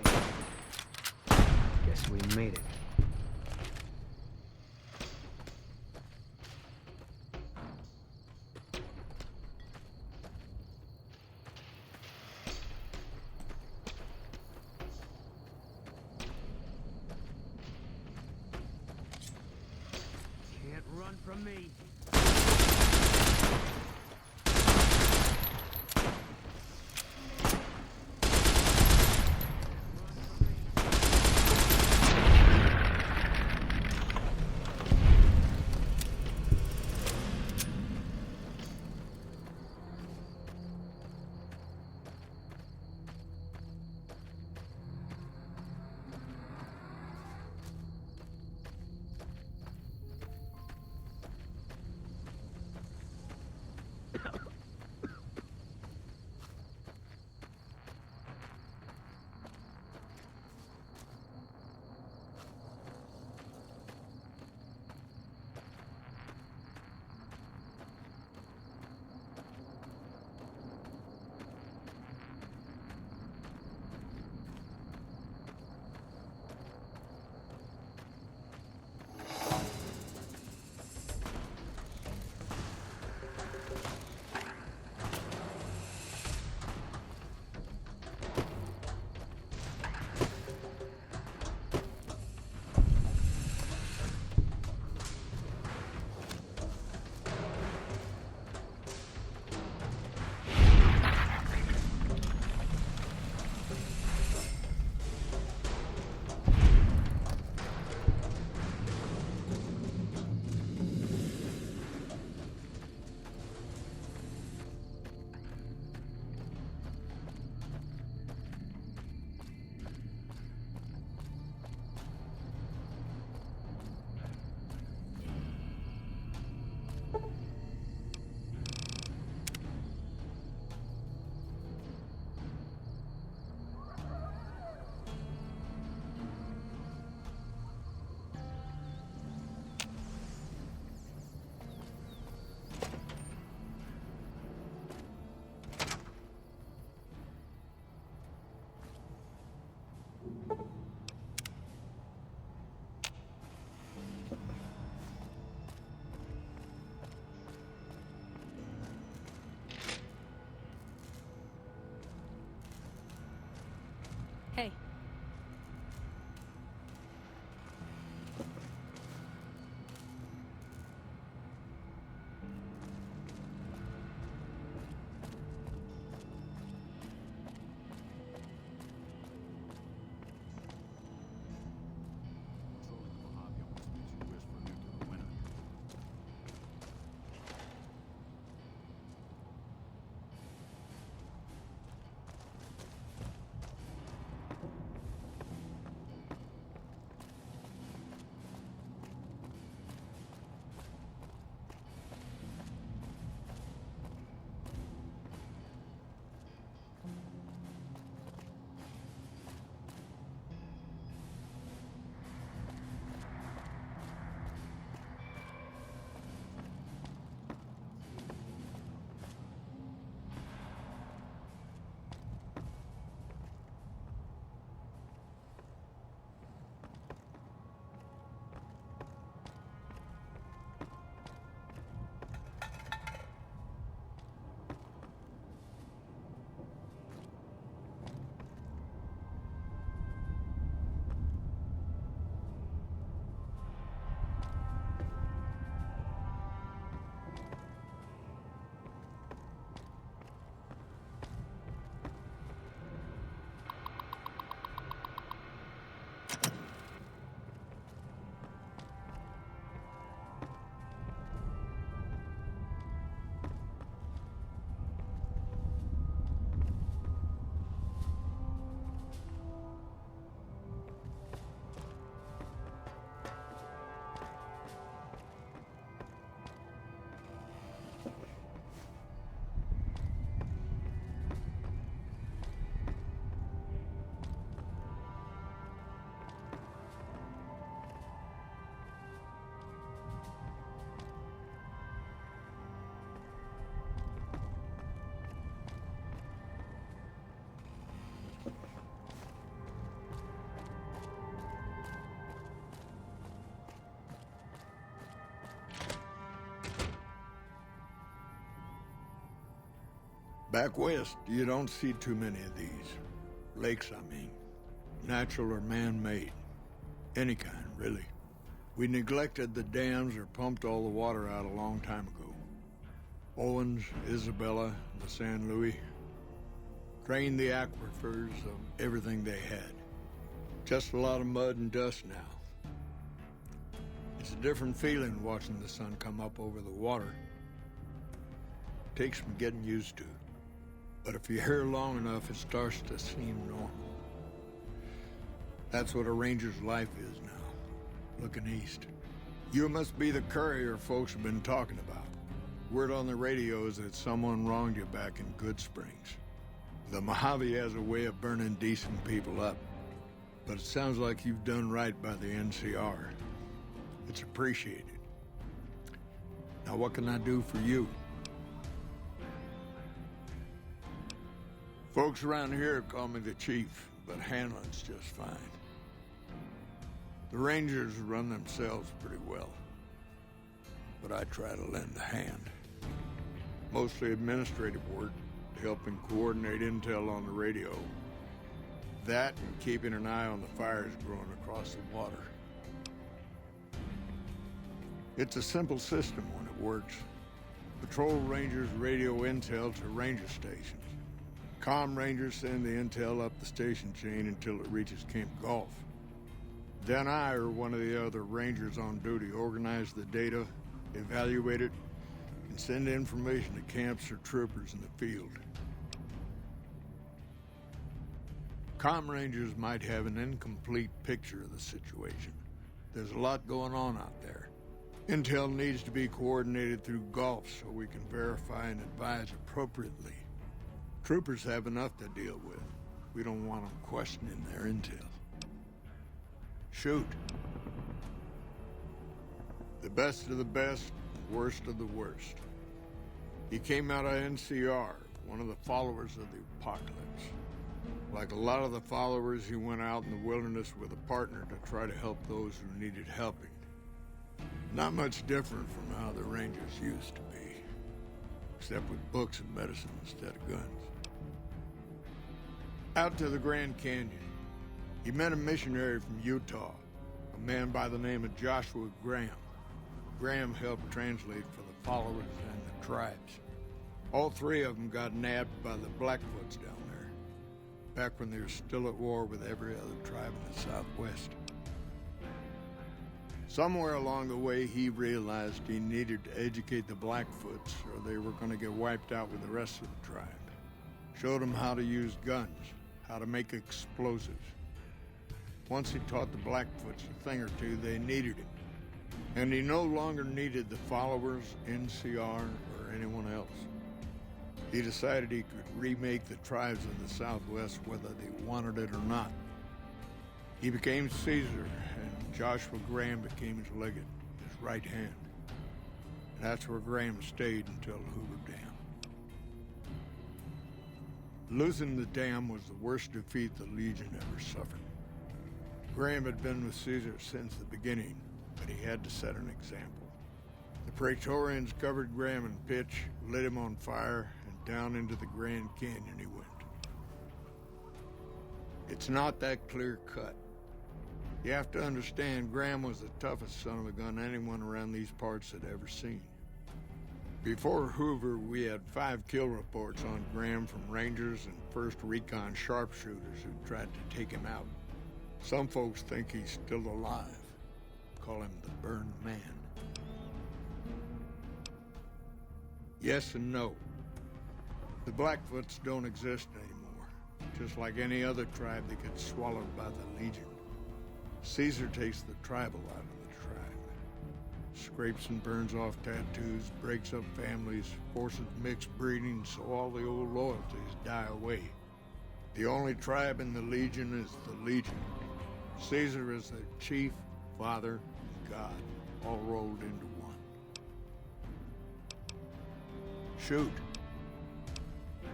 Guess we made it. Can't run from me. Back west, you don't see too many of these. Lakes, I mean. Natural or man-made. Any kind, really. We neglected the dams or pumped all the water out a long time ago. Owens, Isabella, the San Luis. Drained the aquifers of everything they had. Just a lot of mud and dust now. It's a different feeling watching the sun come up over the water. Takes some getting used to. But if you're here long enough, it starts to seem normal. That's what a ranger's life is now, looking east. You must be the courier folks have been talking about. Word on the radio is that someone wronged you back in Good Springs. The Mojave has a way of burning decent people up. But it sounds like you've done right by the NCR. It's appreciated. Now what can I do for you? Folks around here call me the chief, but handling's just fine. The Rangers run themselves pretty well, but I try to lend a hand. Mostly administrative work, helping coordinate intel on the radio. That and keeping an eye on the fires growing across the water. It's a simple system when it works. Patrol Rangers radio intel to ranger stations. Comm Rangers send the intel up the station chain until it reaches Camp Golf. Then I or one of the other Rangers on duty organize the data, evaluate it, and send information to camps or troopers in the field. Comm Rangers might have an incomplete picture of the situation. There's a lot going on out there. Intel needs to be coordinated through Golf so we can verify and advise appropriately. Troopers have enough to deal with. We don't want them questioning their intel. Shoot. The best of the best, worst of the worst. He came out of NCR, one of the followers of the apocalypse. Like a lot of the followers, he went out in the wilderness with a partner to try to help those who needed helping. Not much different from how the Rangers used to be, except with books and medicine instead of guns. Out to the Grand Canyon, he met a missionary from Utah, a man by the name of Joshua Graham. Graham helped translate for the followers and the tribes. All three of them got nabbed by the Blackfoots down there, back when they were still at war with every other tribe in the Southwest. Somewhere along the way, he realized he needed to educate the Blackfoots or they were going to get wiped out with the rest of the tribe. Showed them how to use guns, how to make explosives. Once he taught the Blackfoots a thing or two, they needed him. And he no longer needed the followers, NCR, or anyone else. He decided he could remake the tribes of the Southwest whether they wanted it or not. He became Caesar, and Joshua Graham became his legate, his right hand. And that's where Graham stayed until the Hoover Dam. Losing the dam was the worst defeat the Legion ever suffered. Graham had been with Caesar since the beginning, but he had to set an example. The Praetorians covered Graham in pitch, lit him on fire, and down into the Grand Canyon he went. It's not that clear-cut. You have to understand, Graham was the toughest son of a gun anyone around these parts had ever seen. Before Hoover, we had 5 kill reports on Graham from Rangers and 1st Recon sharpshooters who tried to take him out. Some folks think he's still alive. Call him the Burned Man. Yes and no. The Blackfoots don't exist anymore. Just like any other tribe that gets swallowed by the Legion. Caesar takes the tribal out of the tribe. Scrapes and burns off tattoos, breaks up families, forces mixed breeding so all the old loyalties die away. The only tribe in the Legion is the Legion. Caesar is the chief, father, and God, all rolled into one. Shoot.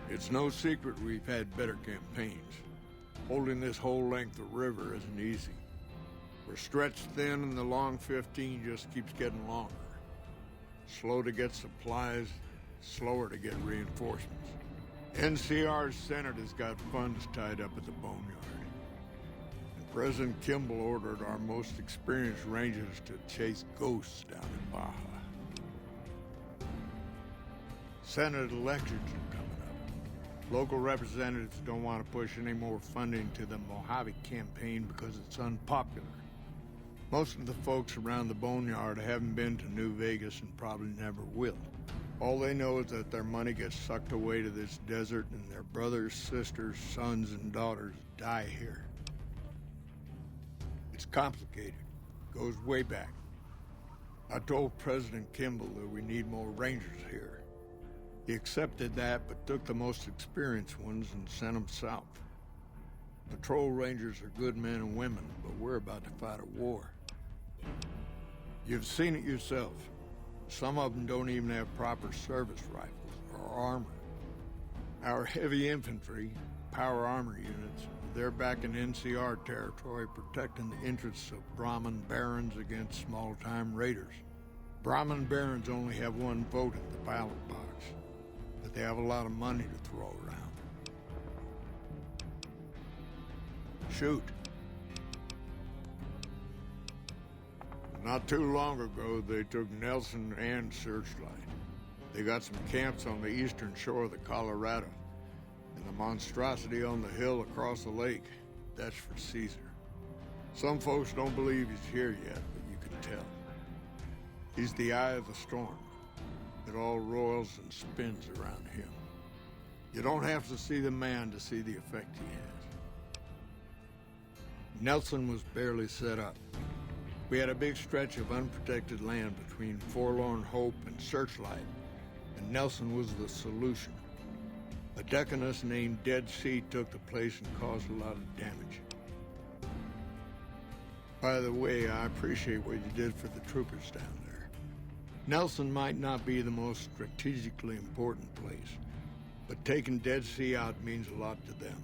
It's no secret we've had better campaigns. Holding this whole length of river isn't easy. We're stretched thin and the long 15 just keeps getting longer. Slow to get supplies, slower to get reinforcements. NCR's Senate has got funds tied up at the Boneyard. And President Kimball ordered our most experienced rangers to chase ghosts down in Baja. Senate elections are coming up. Local representatives don't want to push any more funding to the Mojave campaign because it's unpopular. Most of the folks around the Boneyard haven't been to New Vegas and probably never will. All they know is that their money gets sucked away to this desert and their brothers, sisters, sons, and daughters die here. It's complicated. Goes way back. I told President Kimball that we need more rangers here. He accepted that, but took the most experienced ones and sent them south. Patrol rangers are good men and women, but we're about to fight a war. You've seen it yourself. Some of them don't even have proper service rifles or armor. Our heavy infantry, power armor units, they're back in NCR territory protecting the interests of Brahmin barons against small-time raiders. Brahmin barons only have one vote at the ballot box, but they have a lot of money to throw around. Shoot. Not too long ago, they took Nelson and Searchlight. They got some camps on the eastern shore of the Colorado, and the monstrosity on the hill across the lake, that's for Caesar. Some folks don't believe he's here yet, but you can tell. He's the eye of the storm. It all roils and spins around him. You don't have to see the man to see the effect he has. Nelson was barely set up. We had a big stretch of unprotected land between Forlorn Hope and Searchlight, and Nelson was the solution. A deaconess named Dead Sea took the place and caused a lot of damage. By the way, I appreciate what you did for the troopers down there. Nelson might not be the most strategically important place, but taking Dead Sea out means a lot to them.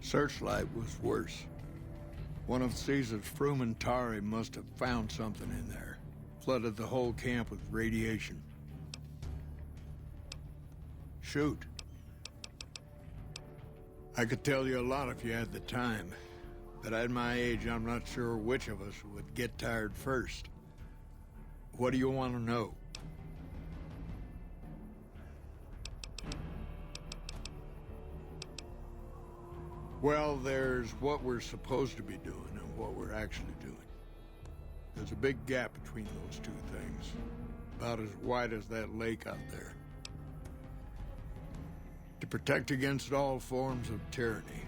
Searchlight was worse. One of Caesar's Frumentari must have found something in there. Flooded the whole camp with radiation. Shoot. I could tell you a lot if you had the time, but at my age, I'm not sure which of us would get tired first. What do you want to know? Well, there's what we're supposed to be doing and what we're actually doing. There's a big gap between those two things, about as wide as that lake out there. To protect against all forms of tyranny,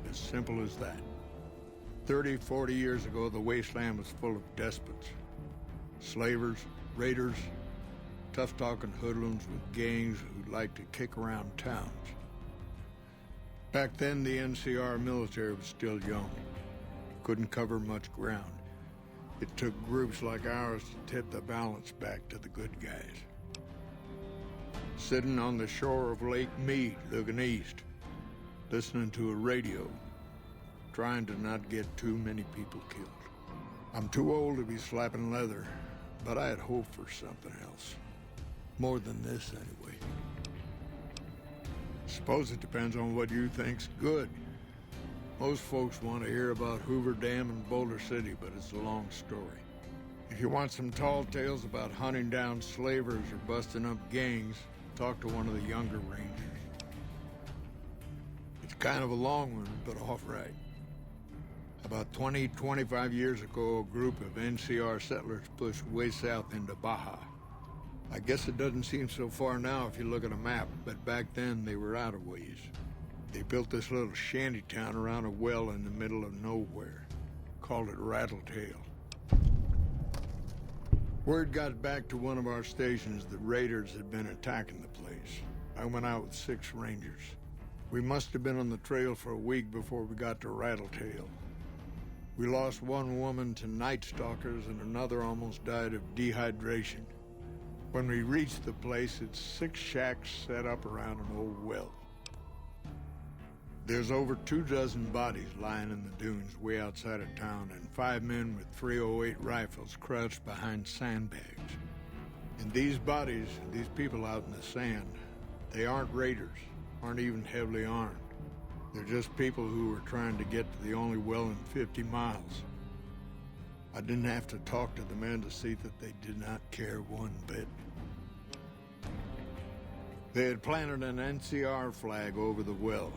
as simple as that. 30, 40 years ago, the wasteland was full of despots. Slavers, raiders, tough-talking hoodlums with gangs who liked to kick around towns. Back then, the NCR military was still young. Couldn't cover much ground. It took groups like ours to tip the balance back to the good guys. Sitting on the shore of Lake Mead, looking east, listening to a radio, trying to not get too many people killed. I'm too old to be slapping leather, but I had hoped for something else. More than this, anyway. Suppose it depends on what you think's good. Most folks want to hear about Hoover Dam and Boulder City, but it's a long story. If you want some tall tales about hunting down slavers or busting up gangs, talk to one of the younger rangers. It's kind of a long one, but all right. About 20, 25 years ago, a group of NCR settlers pushed way south into Baja. I guess it doesn't seem so far now if you look at a map, but back then they were out of ways. They built this little shanty town around a well in the middle of nowhere. Called it Rattletail. Word got back to one of our stations that raiders had been attacking the place. I went out with 6 rangers. We must have been on the trail for a week before we got to Rattletail. We lost one woman to night stalkers and another almost died of dehydration. When we reached the place, it's 6 shacks set up around an old well. There's over 24 bodies lying in the dunes way outside of town, and 5 men with .308 rifles crouched behind sandbags. And these bodies, these people out in the sand, They aren't raiders, aren't even heavily armed. They're just people who were trying to get to the only well in 50 miles. I didn't have to talk to the men to see that they did not care one bit. They had planted an NCR flag over the well.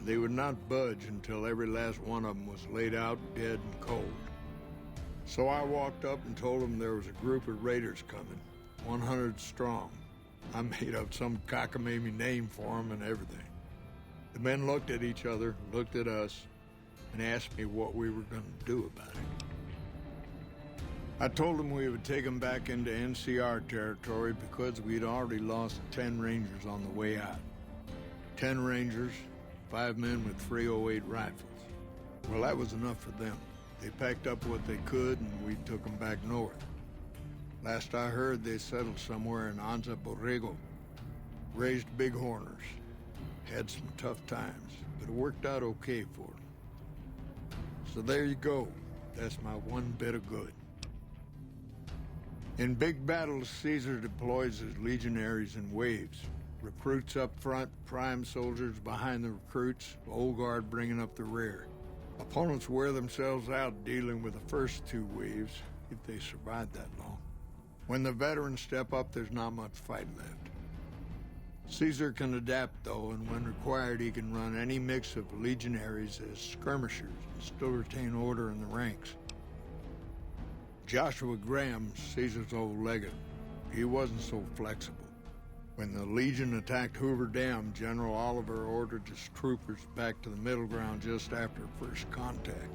They would not budge until every last one of them was laid out dead and cold. So I walked up and told them there was a group of raiders coming, 100 strong. I made up some cockamamie name for them and everything. The men looked at each other, looked at us, and asked me what we were going to do about it. I told them we would take them back into NCR territory because we'd already lost 10 Rangers on the way out. 10 Rangers, 5 men with 308 rifles. Well, that was enough for them. They packed up what they could and we took them back north. Last I heard, they settled somewhere in Anza Borrego. Raised bighorners. Had some tough times, but it worked out okay for them. So there you go. That's my one bit of good. In big battles, Caesar deploys his legionaries in waves. Recruits up front, prime soldiers behind the recruits, old guard bringing up the rear. Opponents wear themselves out dealing with the first 2 waves, if they survive that long. When the veterans step up, there's not much fight left. Caesar can adapt, though, and when required, he can run any mix of legionaries as skirmishers and still retain order in the ranks. Joshua Graham, Caesar's old legate, he wasn't so flexible. When the Legion attacked Hoover Dam, General Oliver ordered his troopers back to the middle ground just after first contact.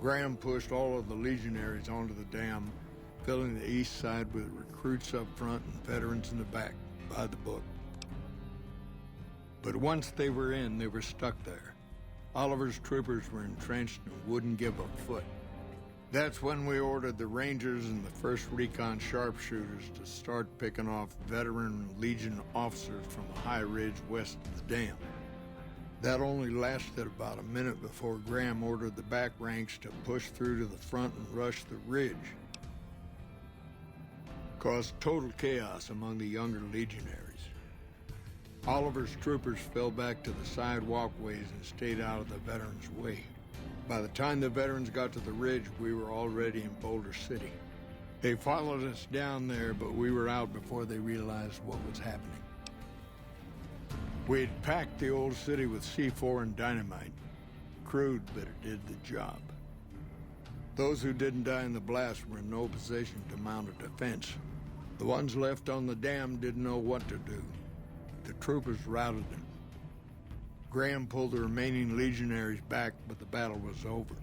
Graham pushed all of the legionaries onto the dam, filling the east side with recruits up front and veterans in the back, by the book. But once they were in, they were stuck there. Oliver's troopers were entrenched and wouldn't give a foot. That's when we ordered the Rangers and the 1st Recon sharpshooters to start picking off veteran Legion officers from the high ridge west of the dam. That only lasted about a minute before Graham ordered the back ranks to push through to the front and rush the ridge. Caused total chaos among the younger legionaries. Oliver's troopers fell back to the side walkways and stayed out of the veterans' way. By the time the veterans got to the ridge, we were already in Boulder City. They followed us down there, but we were out before they realized what was happening. We'd packed the old city with C4 and dynamite. Crude, but it did the job. Those who didn't die in the blast were in no position to mount a defense. The ones left on the dam didn't know what to do. The troopers routed them. Graham pulled the remaining legionaries back, but the battle was over.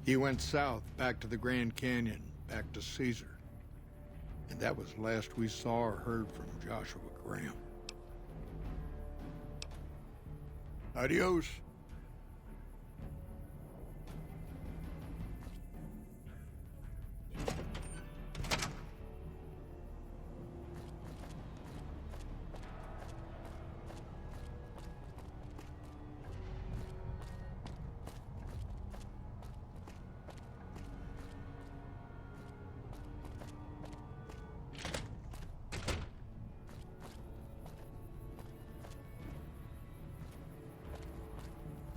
He went south, back to the Grand Canyon, back to Caesar. And that was the last we saw or heard from Joshua Graham. Adios.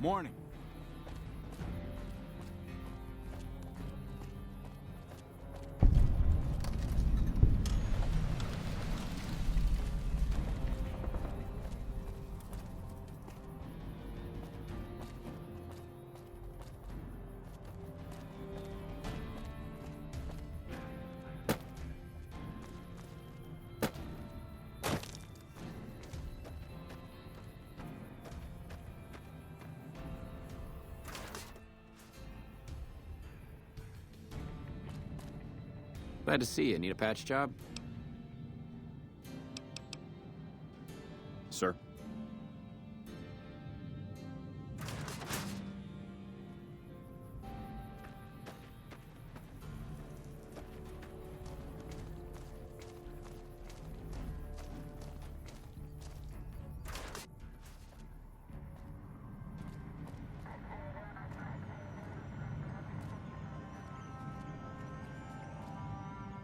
Morning. Glad to see you. Need a patch job? Sir.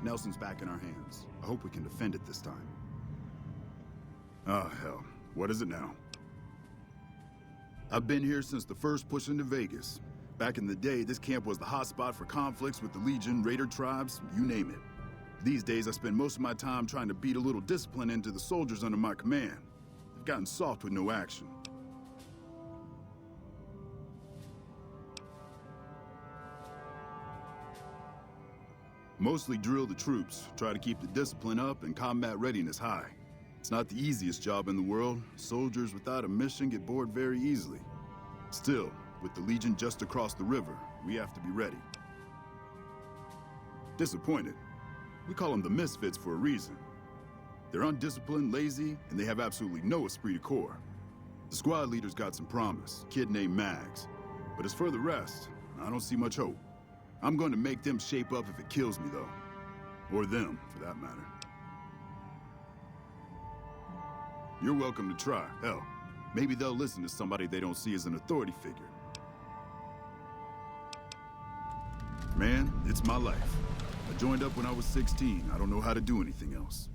Nelson's back in our hands. I hope we can defend it this time. Oh, hell. What is it now? I've been here since the first push into Vegas. Back in the day, this camp was the hotspot for conflicts with the Legion, Raider tribes, you name it. These days, I spend most of my time trying to beat a little discipline into the soldiers under my command. They've gotten soft with no action. Mostly drill the troops, try to keep the discipline up and combat readiness high. It's not the easiest job in the world. Soldiers without a mission get bored very easily. Still, with the Legion just across the river, we have to be ready. Disappointed. We call them the Misfits for a reason. They're undisciplined, lazy, and they have absolutely no esprit de corps. The squad leader's got some promise, a kid named Mags. But as for the rest, I don't see much hope. I'm going to make them shape up if it kills me, though. Or them, for that matter. You're welcome to try. Hell, maybe they'll listen to somebody they don't see as an authority figure. Man, it's my life. I joined up when I was 16. I don't know how to do anything else.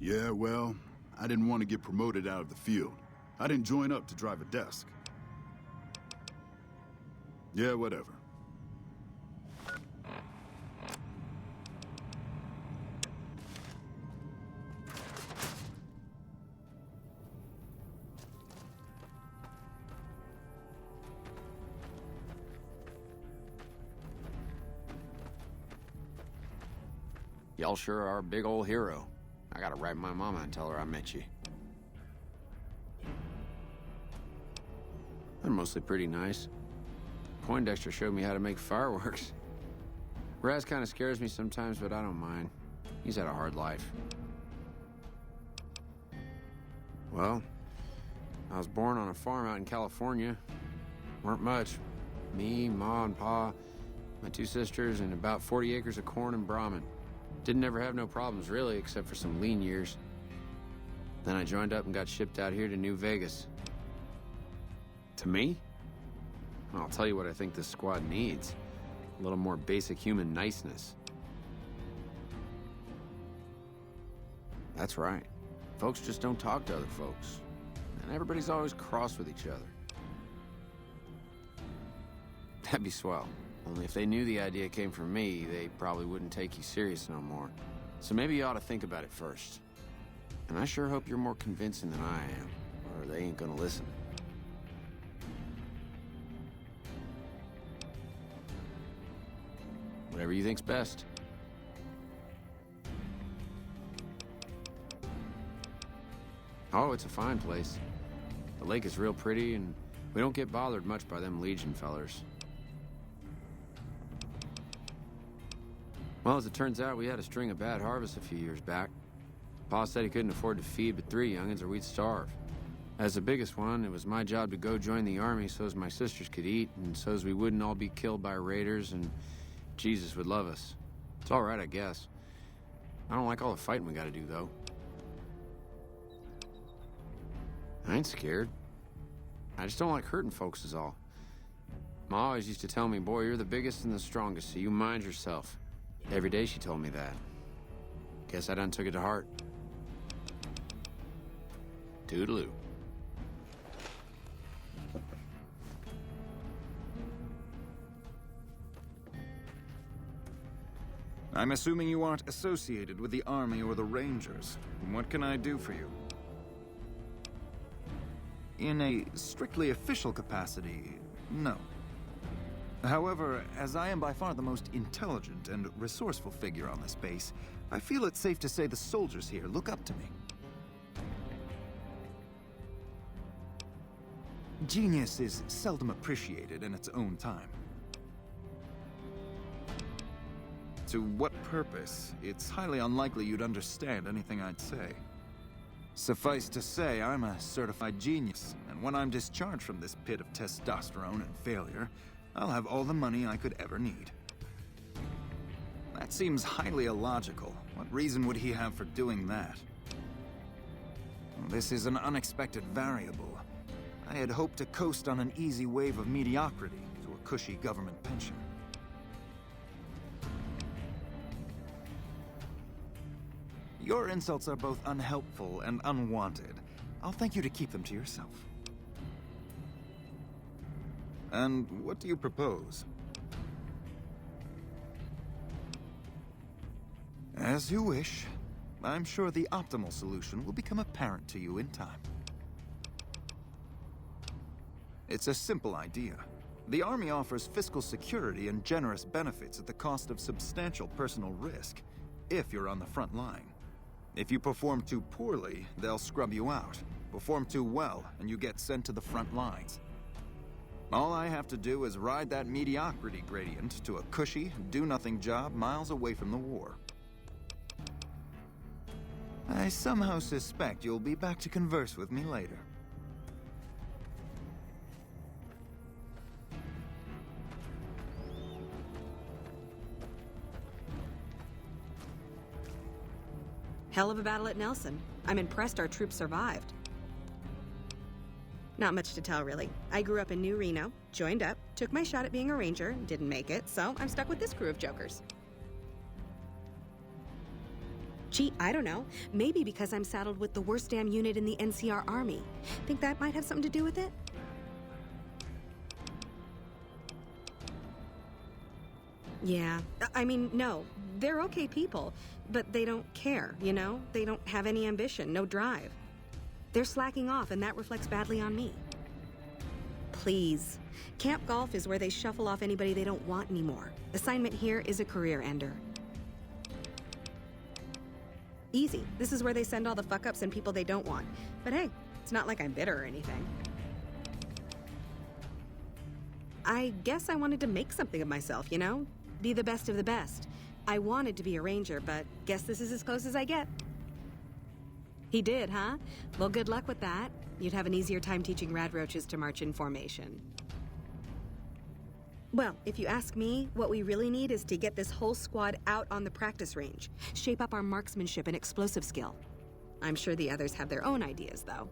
Yeah, well, I didn't want to get promoted out of the field. I didn't join up to drive a desk. Yeah, whatever. Y'all sure are a big old hero. I gotta write my mama and tell her I met you. They're mostly pretty nice. Poindexter showed me how to make fireworks. Raz kind of scares me sometimes, but I don't mind. He's had a hard life. Well, I was born on a farm out in California. Weren't much. Me, Ma, and Pa, my 2 sisters, and about 40 acres of corn and Brahmin. Didn't ever have no problems, really, except for some lean years. Then I joined up and got shipped out here to New Vegas. To me? I'll tell you what I think this squad needs. A little more basic human niceness. That's right. Folks just don't talk to other folks. And everybody's always cross with each other. That'd be swell. Only if they knew the idea came from me, they probably wouldn't take you serious no more. So maybe you ought to think about it first. And I sure hope you're more convincing than I am, or they ain't gonna listen. Whatever you think's best. Oh, it's a fine place. The lake is real pretty, and we don't get bothered much by them Legion fellers. Well, as it turns out, we had a string of bad harvests a few years back. Pa said he couldn't afford to feed but 3 youngins or we'd starve. As the biggest one, it was my job to go join the army so as my sisters could eat and so as we wouldn't all be killed by raiders and Jesus would love us. It's all right, I guess. I don't like all the fighting we gotta do, though. I ain't scared. I just don't like hurting folks is all. Ma always used to tell me, boy, you're the biggest and the strongest, so you mind yourself. Every day she told me that. Guess I done took it to heart. Toodaloo. I'm assuming you aren't associated with the Army or the Rangers. What can I do for you? In a strictly official capacity, no. However, as I am by far the most intelligent and resourceful figure on this base, I feel it's safe to say the soldiers here look up to me. Genius is seldom appreciated in its own time. To what purpose? It's highly unlikely you'd understand anything I'd say. Suffice to say, I'm a certified genius, and when I'm discharged from this pit of testosterone and failure, I'll have all the money I could ever need. That seems highly illogical. What reason would he have for doing that? This is an unexpected variable. I had hoped to coast on an easy wave of mediocrity to a cushy government pension. Your insults are both unhelpful and unwanted. I'll thank you to keep them to yourself. And what do you propose? As you wish. I'm sure the optimal solution will become apparent to you in time. It's a simple idea. The Army offers fiscal security and generous benefits at the cost of substantial personal risk, if you're on the front line. If you perform too poorly, they'll scrub you out. Perform too well, and you get sent to the front lines. All I have to do is ride that mediocrity gradient to a cushy, do-nothing job miles away from the war. I somehow suspect you'll be back to converse with me later. Hell of a battle at Nelson. I'm impressed our troops survived. Not much to tell, really. I grew up in New Reno, joined up, took my shot at being a ranger, didn't make it, so I'm stuck with this crew of jokers. Gee, I don't know. Maybe because I'm saddled with the worst damn unit in the NCR Army. Think that might have something to do with it? Yeah. I mean, no. They're okay people, but they don't care, you know? They don't have any ambition, no drive. They're slacking off, and that reflects badly on me. Please. Camp Golf is where they shuffle off anybody they don't want anymore. Assignment here is a career ender. Easy. This is where they send all the fuck-ups and people they don't want. But hey, it's not like I'm bitter or anything. I guess I wanted to make something of myself, you know? Be the best of the best. I wanted to be a ranger, but guess this is as close as I get. He did, huh? Well, good luck with that. You'd have an easier time teaching radroaches to march in formation. Well, if you ask me, what we really need is to get this whole squad out on the practice range. Shape up our marksmanship and explosive skill. I'm sure the others have their own ideas, though.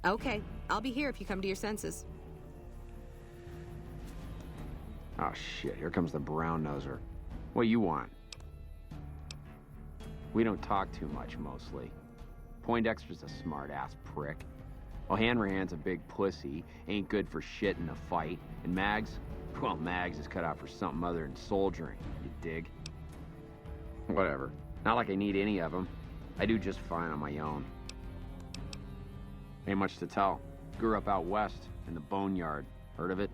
Okay, I'll be here if you come to your senses. Oh shit, here comes the brown-noser. What you want? We don't talk too much, mostly. Poindexter's a smart-ass prick. O'Hanrahan's a big pussy, ain't good for shit in a fight. And Mags? Well, Mags is cut out for something other than soldiering, you dig? Whatever. Not like I need any of them. I do just fine on my own. Ain't much to tell. Grew up out west, in the Boneyard. Heard of it?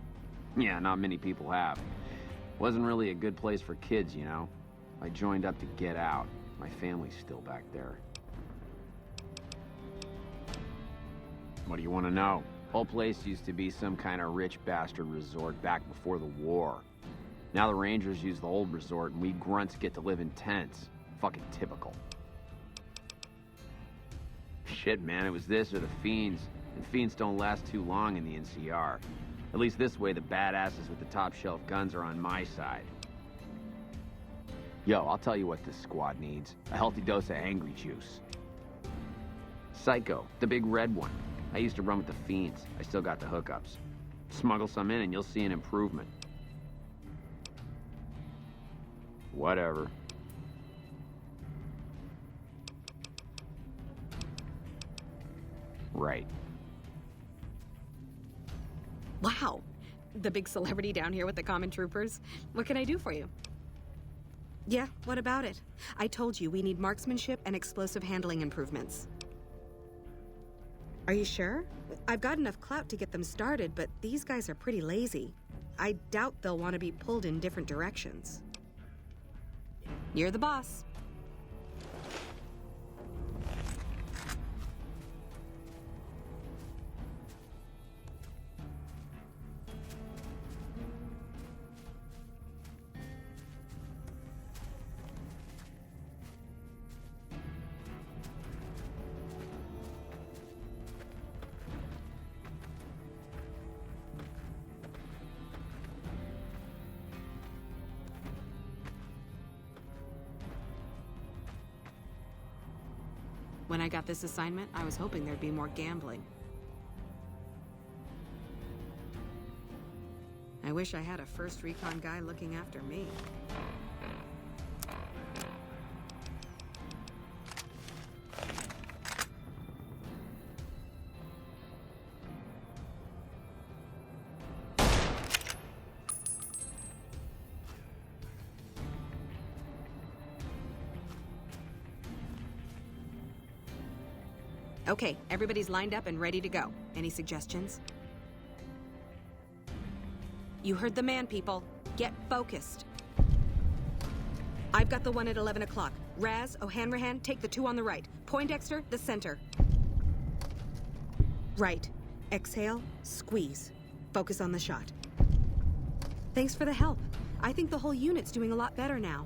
Yeah, not many people have. Wasn't really a good place for kids, you know? I joined up to get out. My family's still back there. What do you want to know? Whole place used to be some kind of rich bastard resort back before the war. Now the Rangers use the old resort and we grunts get to live in tents. Fucking typical. Shit, man, it was this or the Fiends. And Fiends don't last too long in the NCR. At least this way the badasses with the top shelf guns are on my side. Yo, I'll tell you what this squad needs. A healthy dose of angry juice. Psycho, the big red one. I used to run with the Fiends. I still got the hookups. Smuggle some in and you'll see an improvement. Whatever. Right. Wow. The big celebrity down here with the common troopers. What can I do for you? Yeah, what about it? I told you we need marksmanship and explosive handling improvements. Are you sure? I've got enough clout to get them started, but these guys are pretty lazy. I doubt they'll want to be pulled in different directions. You're the boss. When I got this assignment, I was hoping there'd be more gambling. I wish I had a first recon guy looking after me. Okay, everybody's lined up and ready to go. Any suggestions? You heard the man, people. Get focused. I've got the one at 11 o'clock. Raz, O'Hanrahan, take the two on the right. Poindexter, the center. Right. Exhale, squeeze. Focus on the shot. Thanks for the help. I think the whole unit's doing a lot better now.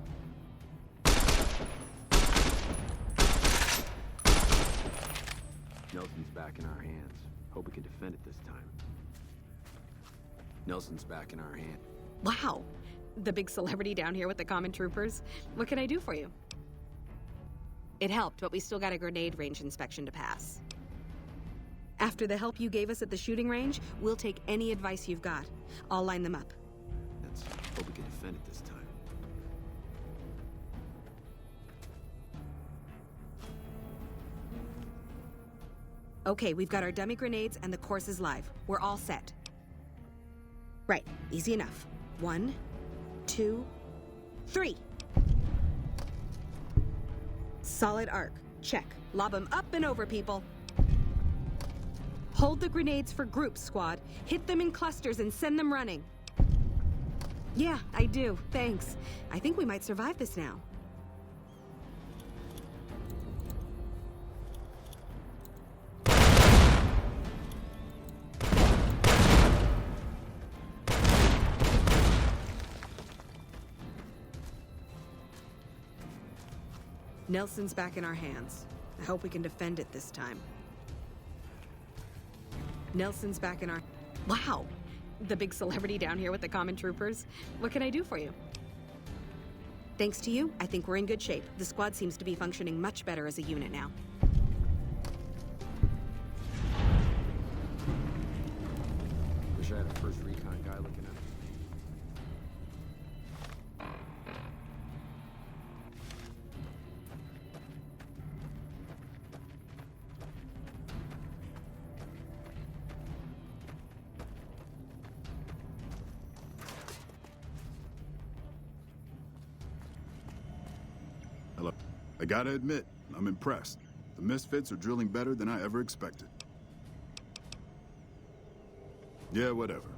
Nelson's back in our hands. Hope we can defend it this time. Nelson's back in our hands. Wow. The big celebrity down here with the common troopers. What can I do for you? It helped, but we still got a grenade range inspection to pass. After the help you gave us at the shooting range, we'll take any advice you've got. I'll line them up. Let's hope we can defend it this time. Okay, we've got our dummy grenades and the course is live. We're all set. Right, easy enough. 1, 2, 3. Solid arc. Check. Lob them up and over, people. Hold the grenades for groups, squad. Hit them in clusters and send them running. Yeah, I do. Thanks. I think we might survive this now. Nelson's back in our hands. I hope we can defend it this time. Nelson's back in our... Wow! The big celebrity down here with the common troopers. What can I do for you? Thanks to you, I think we're in good shape. The squad seems to be functioning much better as a unit now. Wish I had a first recon guy looking at me. Hello. I gotta admit, I'm impressed. The Misfits are drilling better than I ever expected. Yeah, whatever.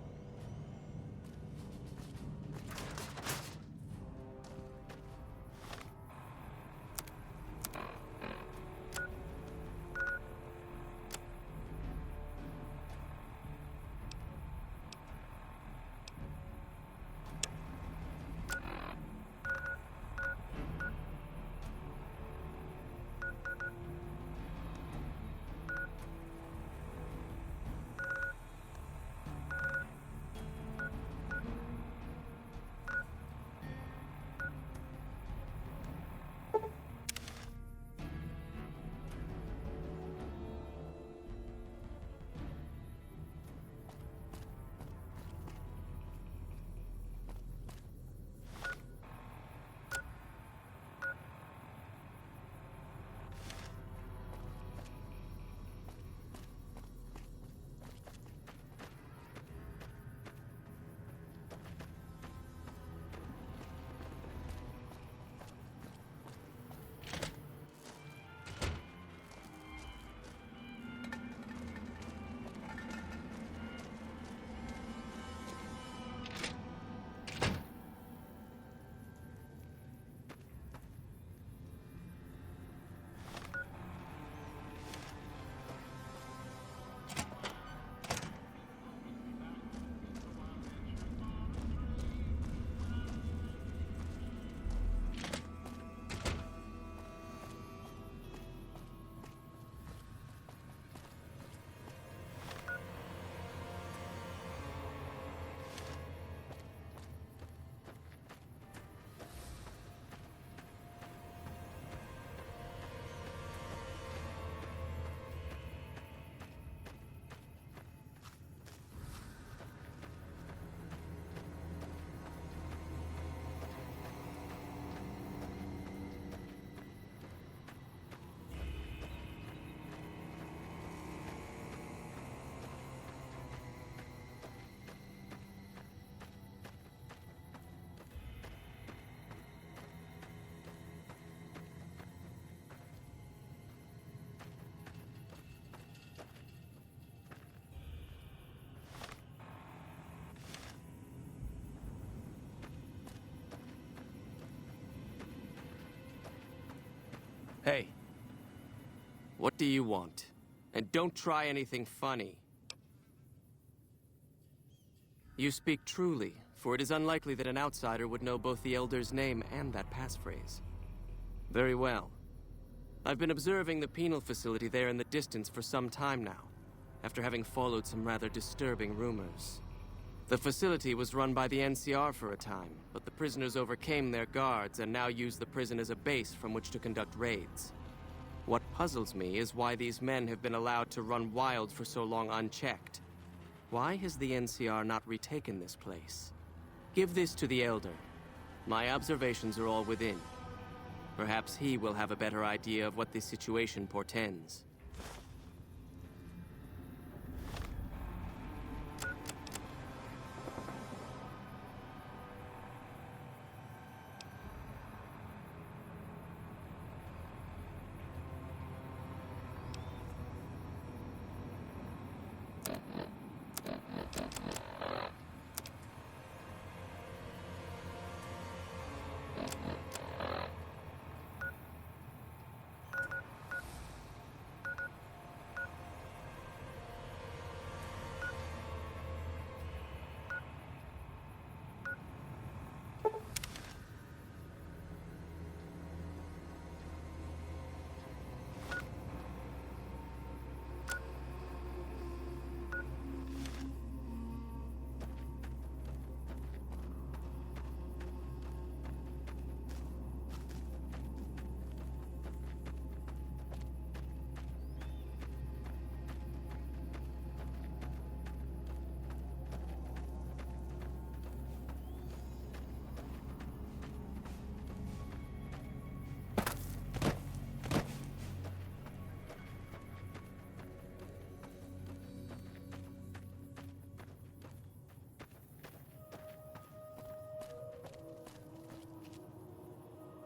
What do you want? And don't try anything funny. You speak truly, for it is unlikely that an outsider would know both the Elder's name and that passphrase. Very well. I've been observing the penal facility there in the distance for some time now, after having followed some rather disturbing rumors. The facility was run by the NCR for a time, but the prisoners overcame their guards and now use the prison as a base from which to conduct raids. What puzzles me is why these men have been allowed to run wild for so long unchecked. Why has the NCR not retaken this place? Give this to the Elder. My observations are all within. Perhaps he will have a better idea of what this situation portends.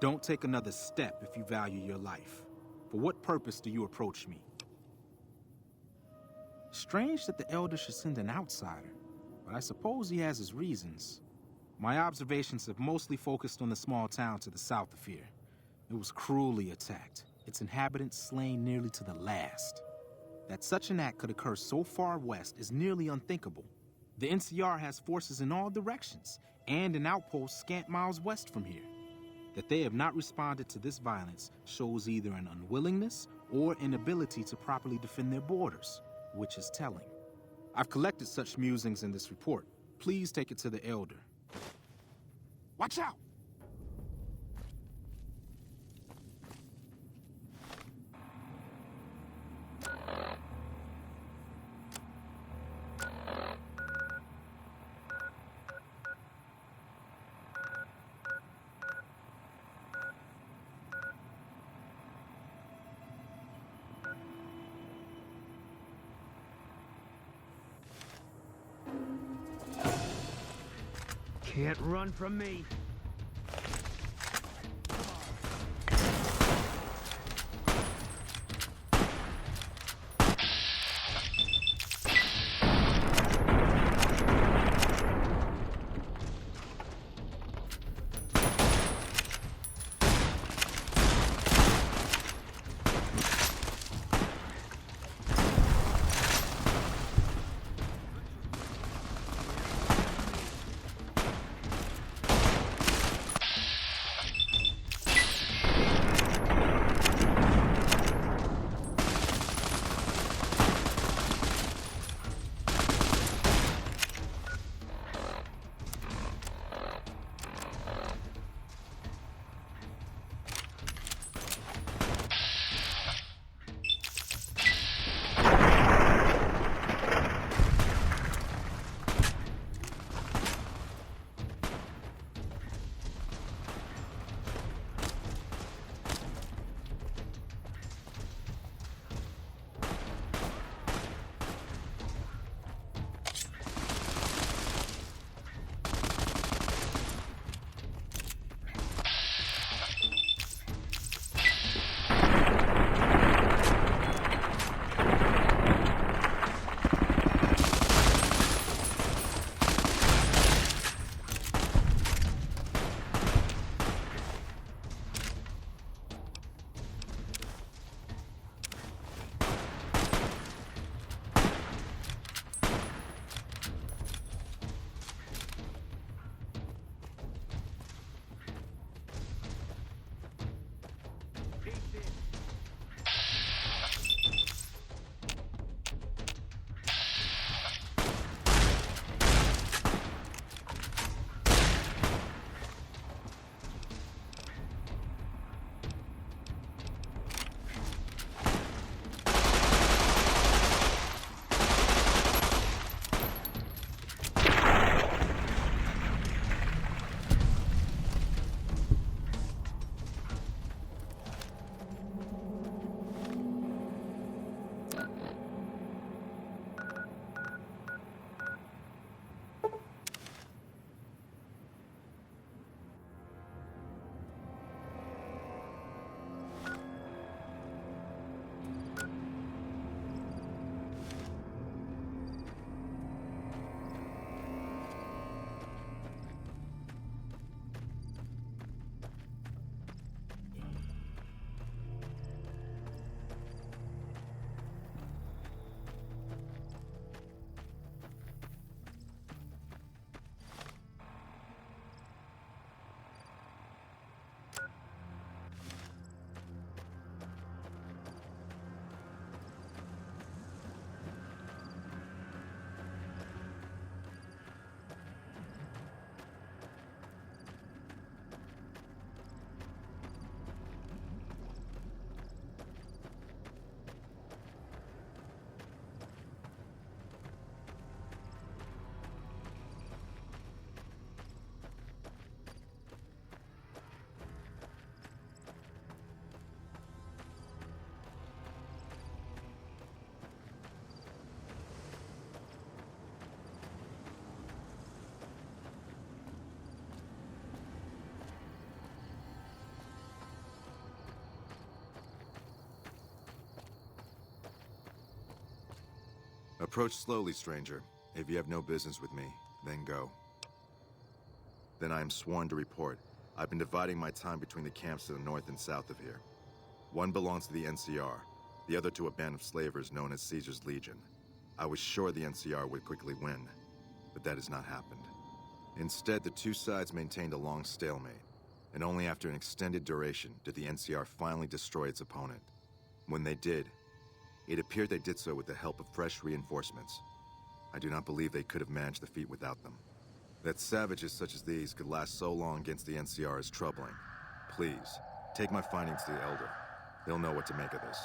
Don't take another step if you value your life. For what purpose do you approach me? Strange that the Elder should send an outsider, but I suppose he has his reasons. My observations have mostly focused on the small town to the south of here. It was cruelly attacked, its inhabitants slain nearly to the last. That such an act could occur so far west is nearly unthinkable. The NCR has forces in all directions, and an outpost scant miles west from here. That they have not responded to this violence shows either an unwillingness or inability to properly defend their borders, which is telling. I've collected such musings in this report. Please take it to the Elder. Watch out! Can't run from me. Approach slowly, stranger. If you have no business with me, then go. Then I am sworn to report. I've been dividing my time between the camps to the north and south of here. One belongs to the NCR, the other to a band of slavers known as Caesar's Legion. I was sure the NCR would quickly win, but that has not happened. Instead, the two sides maintained a long stalemate, and only after an extended duration did the NCR finally destroy its opponent. When they did, it appeared they did so with the help of fresh reinforcements. I do not believe they could have managed the feat without them. That savages such as these could last so long against the NCR is troubling. Please, take my findings to the Elder. They'll know what to make of this.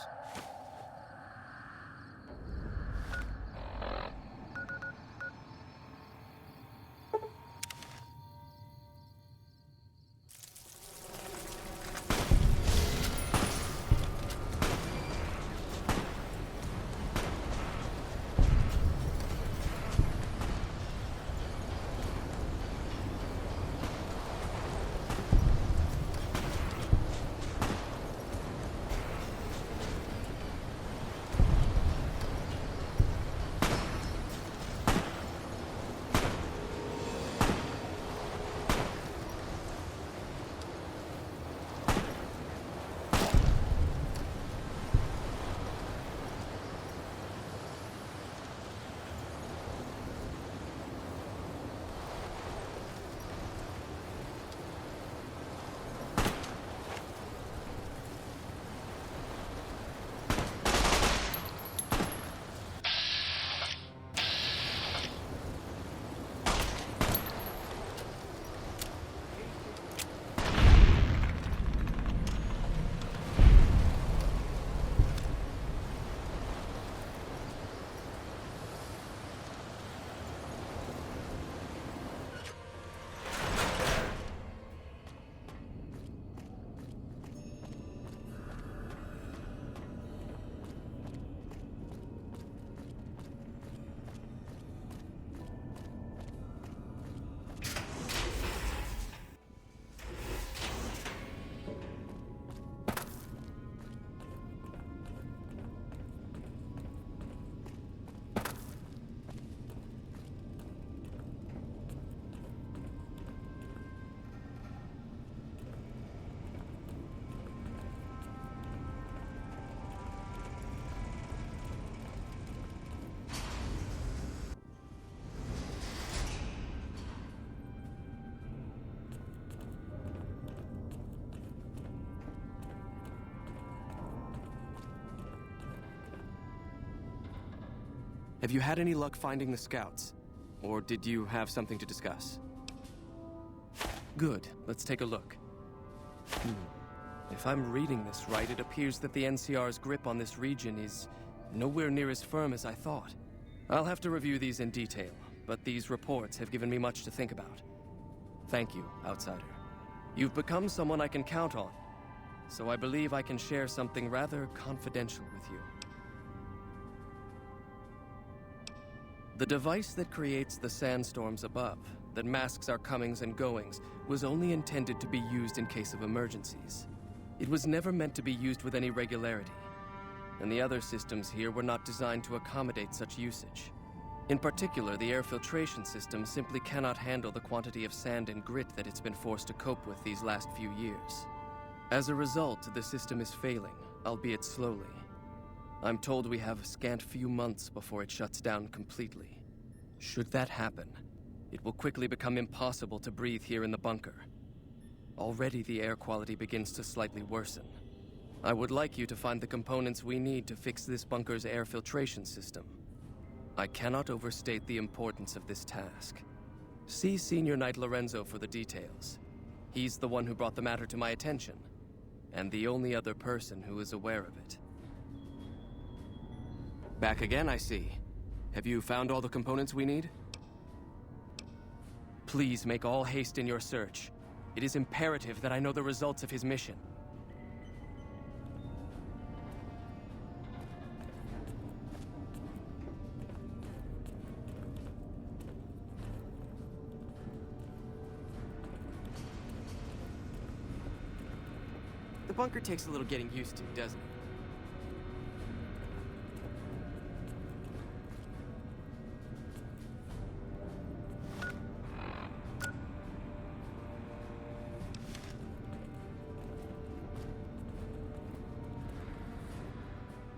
Have you had any luck finding the scouts? Or did you have something to discuss? Good. Let's take a look. If I'm reading this right, it appears that the NCR's grip on this region is nowhere near as firm as I thought. I'll have to review these in detail, but these reports have given me much to think about. Thank you, Outsider. You've become someone I can count on, so I believe I can share something rather confidential with you. The device that creates the sandstorms above, that masks our comings and goings, was only intended to be used in case of emergencies. It was never meant to be used with any regularity, and the other systems here were not designed to accommodate such usage. In particular, the air filtration system simply cannot handle the quantity of sand and grit that it's been forced to cope with these last few years. As a result, the system is failing, albeit slowly. I'm told we have a scant few months before it shuts down completely. Should that happen, it will quickly become impossible to breathe here in the bunker. Already the air quality begins to slightly worsen. I would like you to find the components we need to fix this bunker's air filtration system. I cannot overstate the importance of this task. See Senior Knight Lorenzo for the details. He's the one who brought the matter to my attention, and the only other person who is aware of it. Back again, I see. Have you found all the components we need? Please make all haste in your search. It is imperative that I know the results of his mission. The bunker takes a little getting used to, doesn't it?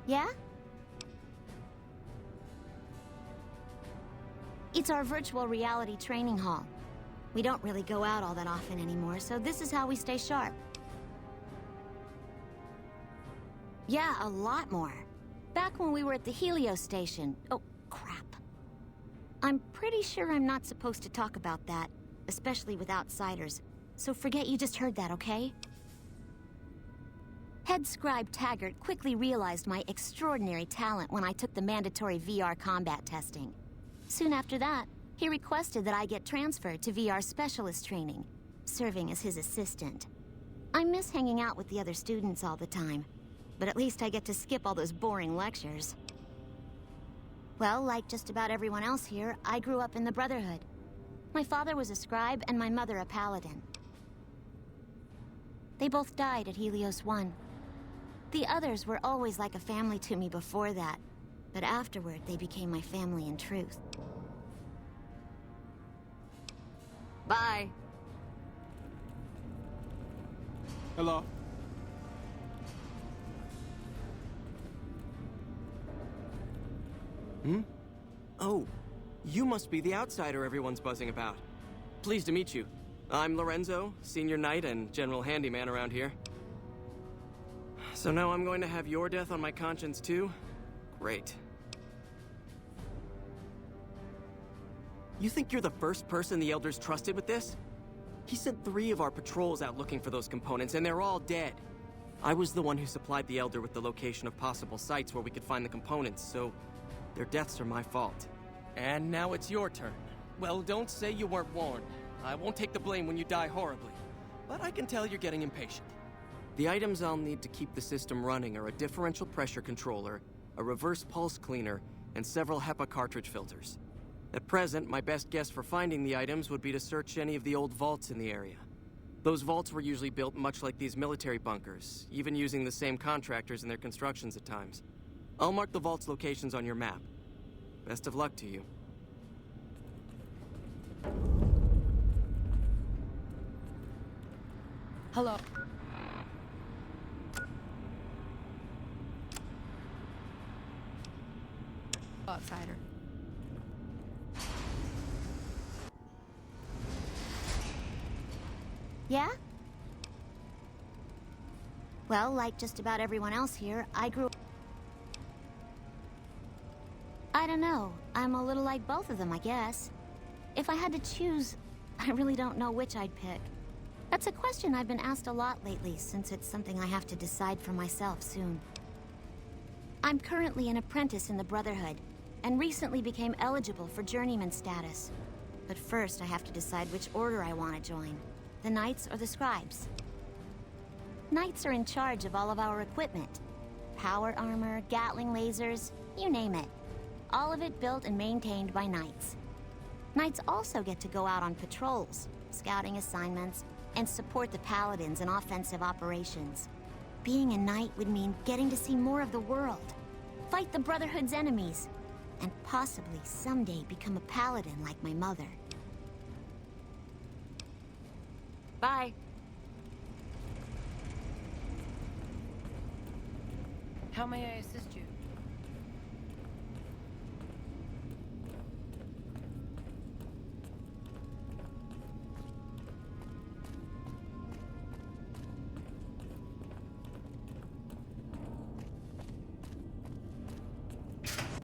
Yeah? It's our virtual reality training hall. We don't really go out all that often anymore, so this is how we stay sharp. Yeah, a lot more. Back when we were at the Helios station. Oh, crap. I'm pretty sure I'm not supposed to talk about that, especially with outsiders. So forget you just heard that, okay? Head scribe Taggart quickly realized my extraordinary talent when I took the mandatory VR combat testing. Soon after that, he requested that I get transferred to VR specialist training, serving as his assistant. I miss hanging out with the other students all the time, but at least I get to skip all those boring lectures. Well, like just about everyone else here, I grew up in the Brotherhood. My father was a scribe and my mother a paladin. They both died at Helios 1. The others were always like a family to me before that, but afterward they became my family in truth. Bye. Hello. Oh, you must be the outsider everyone's buzzing about. Pleased to meet you. I'm Lorenzo, senior knight and general handyman around here. So now I'm going to have your death on my conscience too? Great. You think you're the first person the Elders trusted with this? He sent 3 of our patrols out looking for those components, and they're all dead. I was the one who supplied the Elder with the location of possible sites where we could find the components, so their deaths are my fault. And now it's your turn. Well, don't say you weren't warned. I won't take the blame when you die horribly, but I can tell you're getting impatient. The items I'll need to keep the system running are a differential pressure controller, a reverse pulse cleaner, and several HEPA cartridge filters. At present, my best guess for finding the items would be to search any of the old vaults in the area. Those vaults were usually built much like these military bunkers, even using the same contractors in their constructions at times. I'll mark the vault's locations on your map. Best of luck to you. Hello. Outsider. Yeah? Well, like just about everyone else here, I grew up... I don't know. I'm a little like both of them, I guess. If I had to choose, I really don't know which I'd pick. That's a question I've been asked a lot lately, since it's something I have to decide for myself soon. I'm currently an apprentice in the Brotherhood, and recently became eligible for journeyman status. But first, I have to decide which order I want to join. The Knights or the Scribes. Knights are in charge of all of our equipment. Power armor, Gatling lasers, you name it. All of it built and maintained by Knights. Knights also get to go out on patrols, scouting assignments, and support the Paladins in offensive operations. Being a Knight would mean getting to see more of the world, fight the Brotherhood's enemies, and possibly someday become a Paladin like my mother. Bye. How may I assist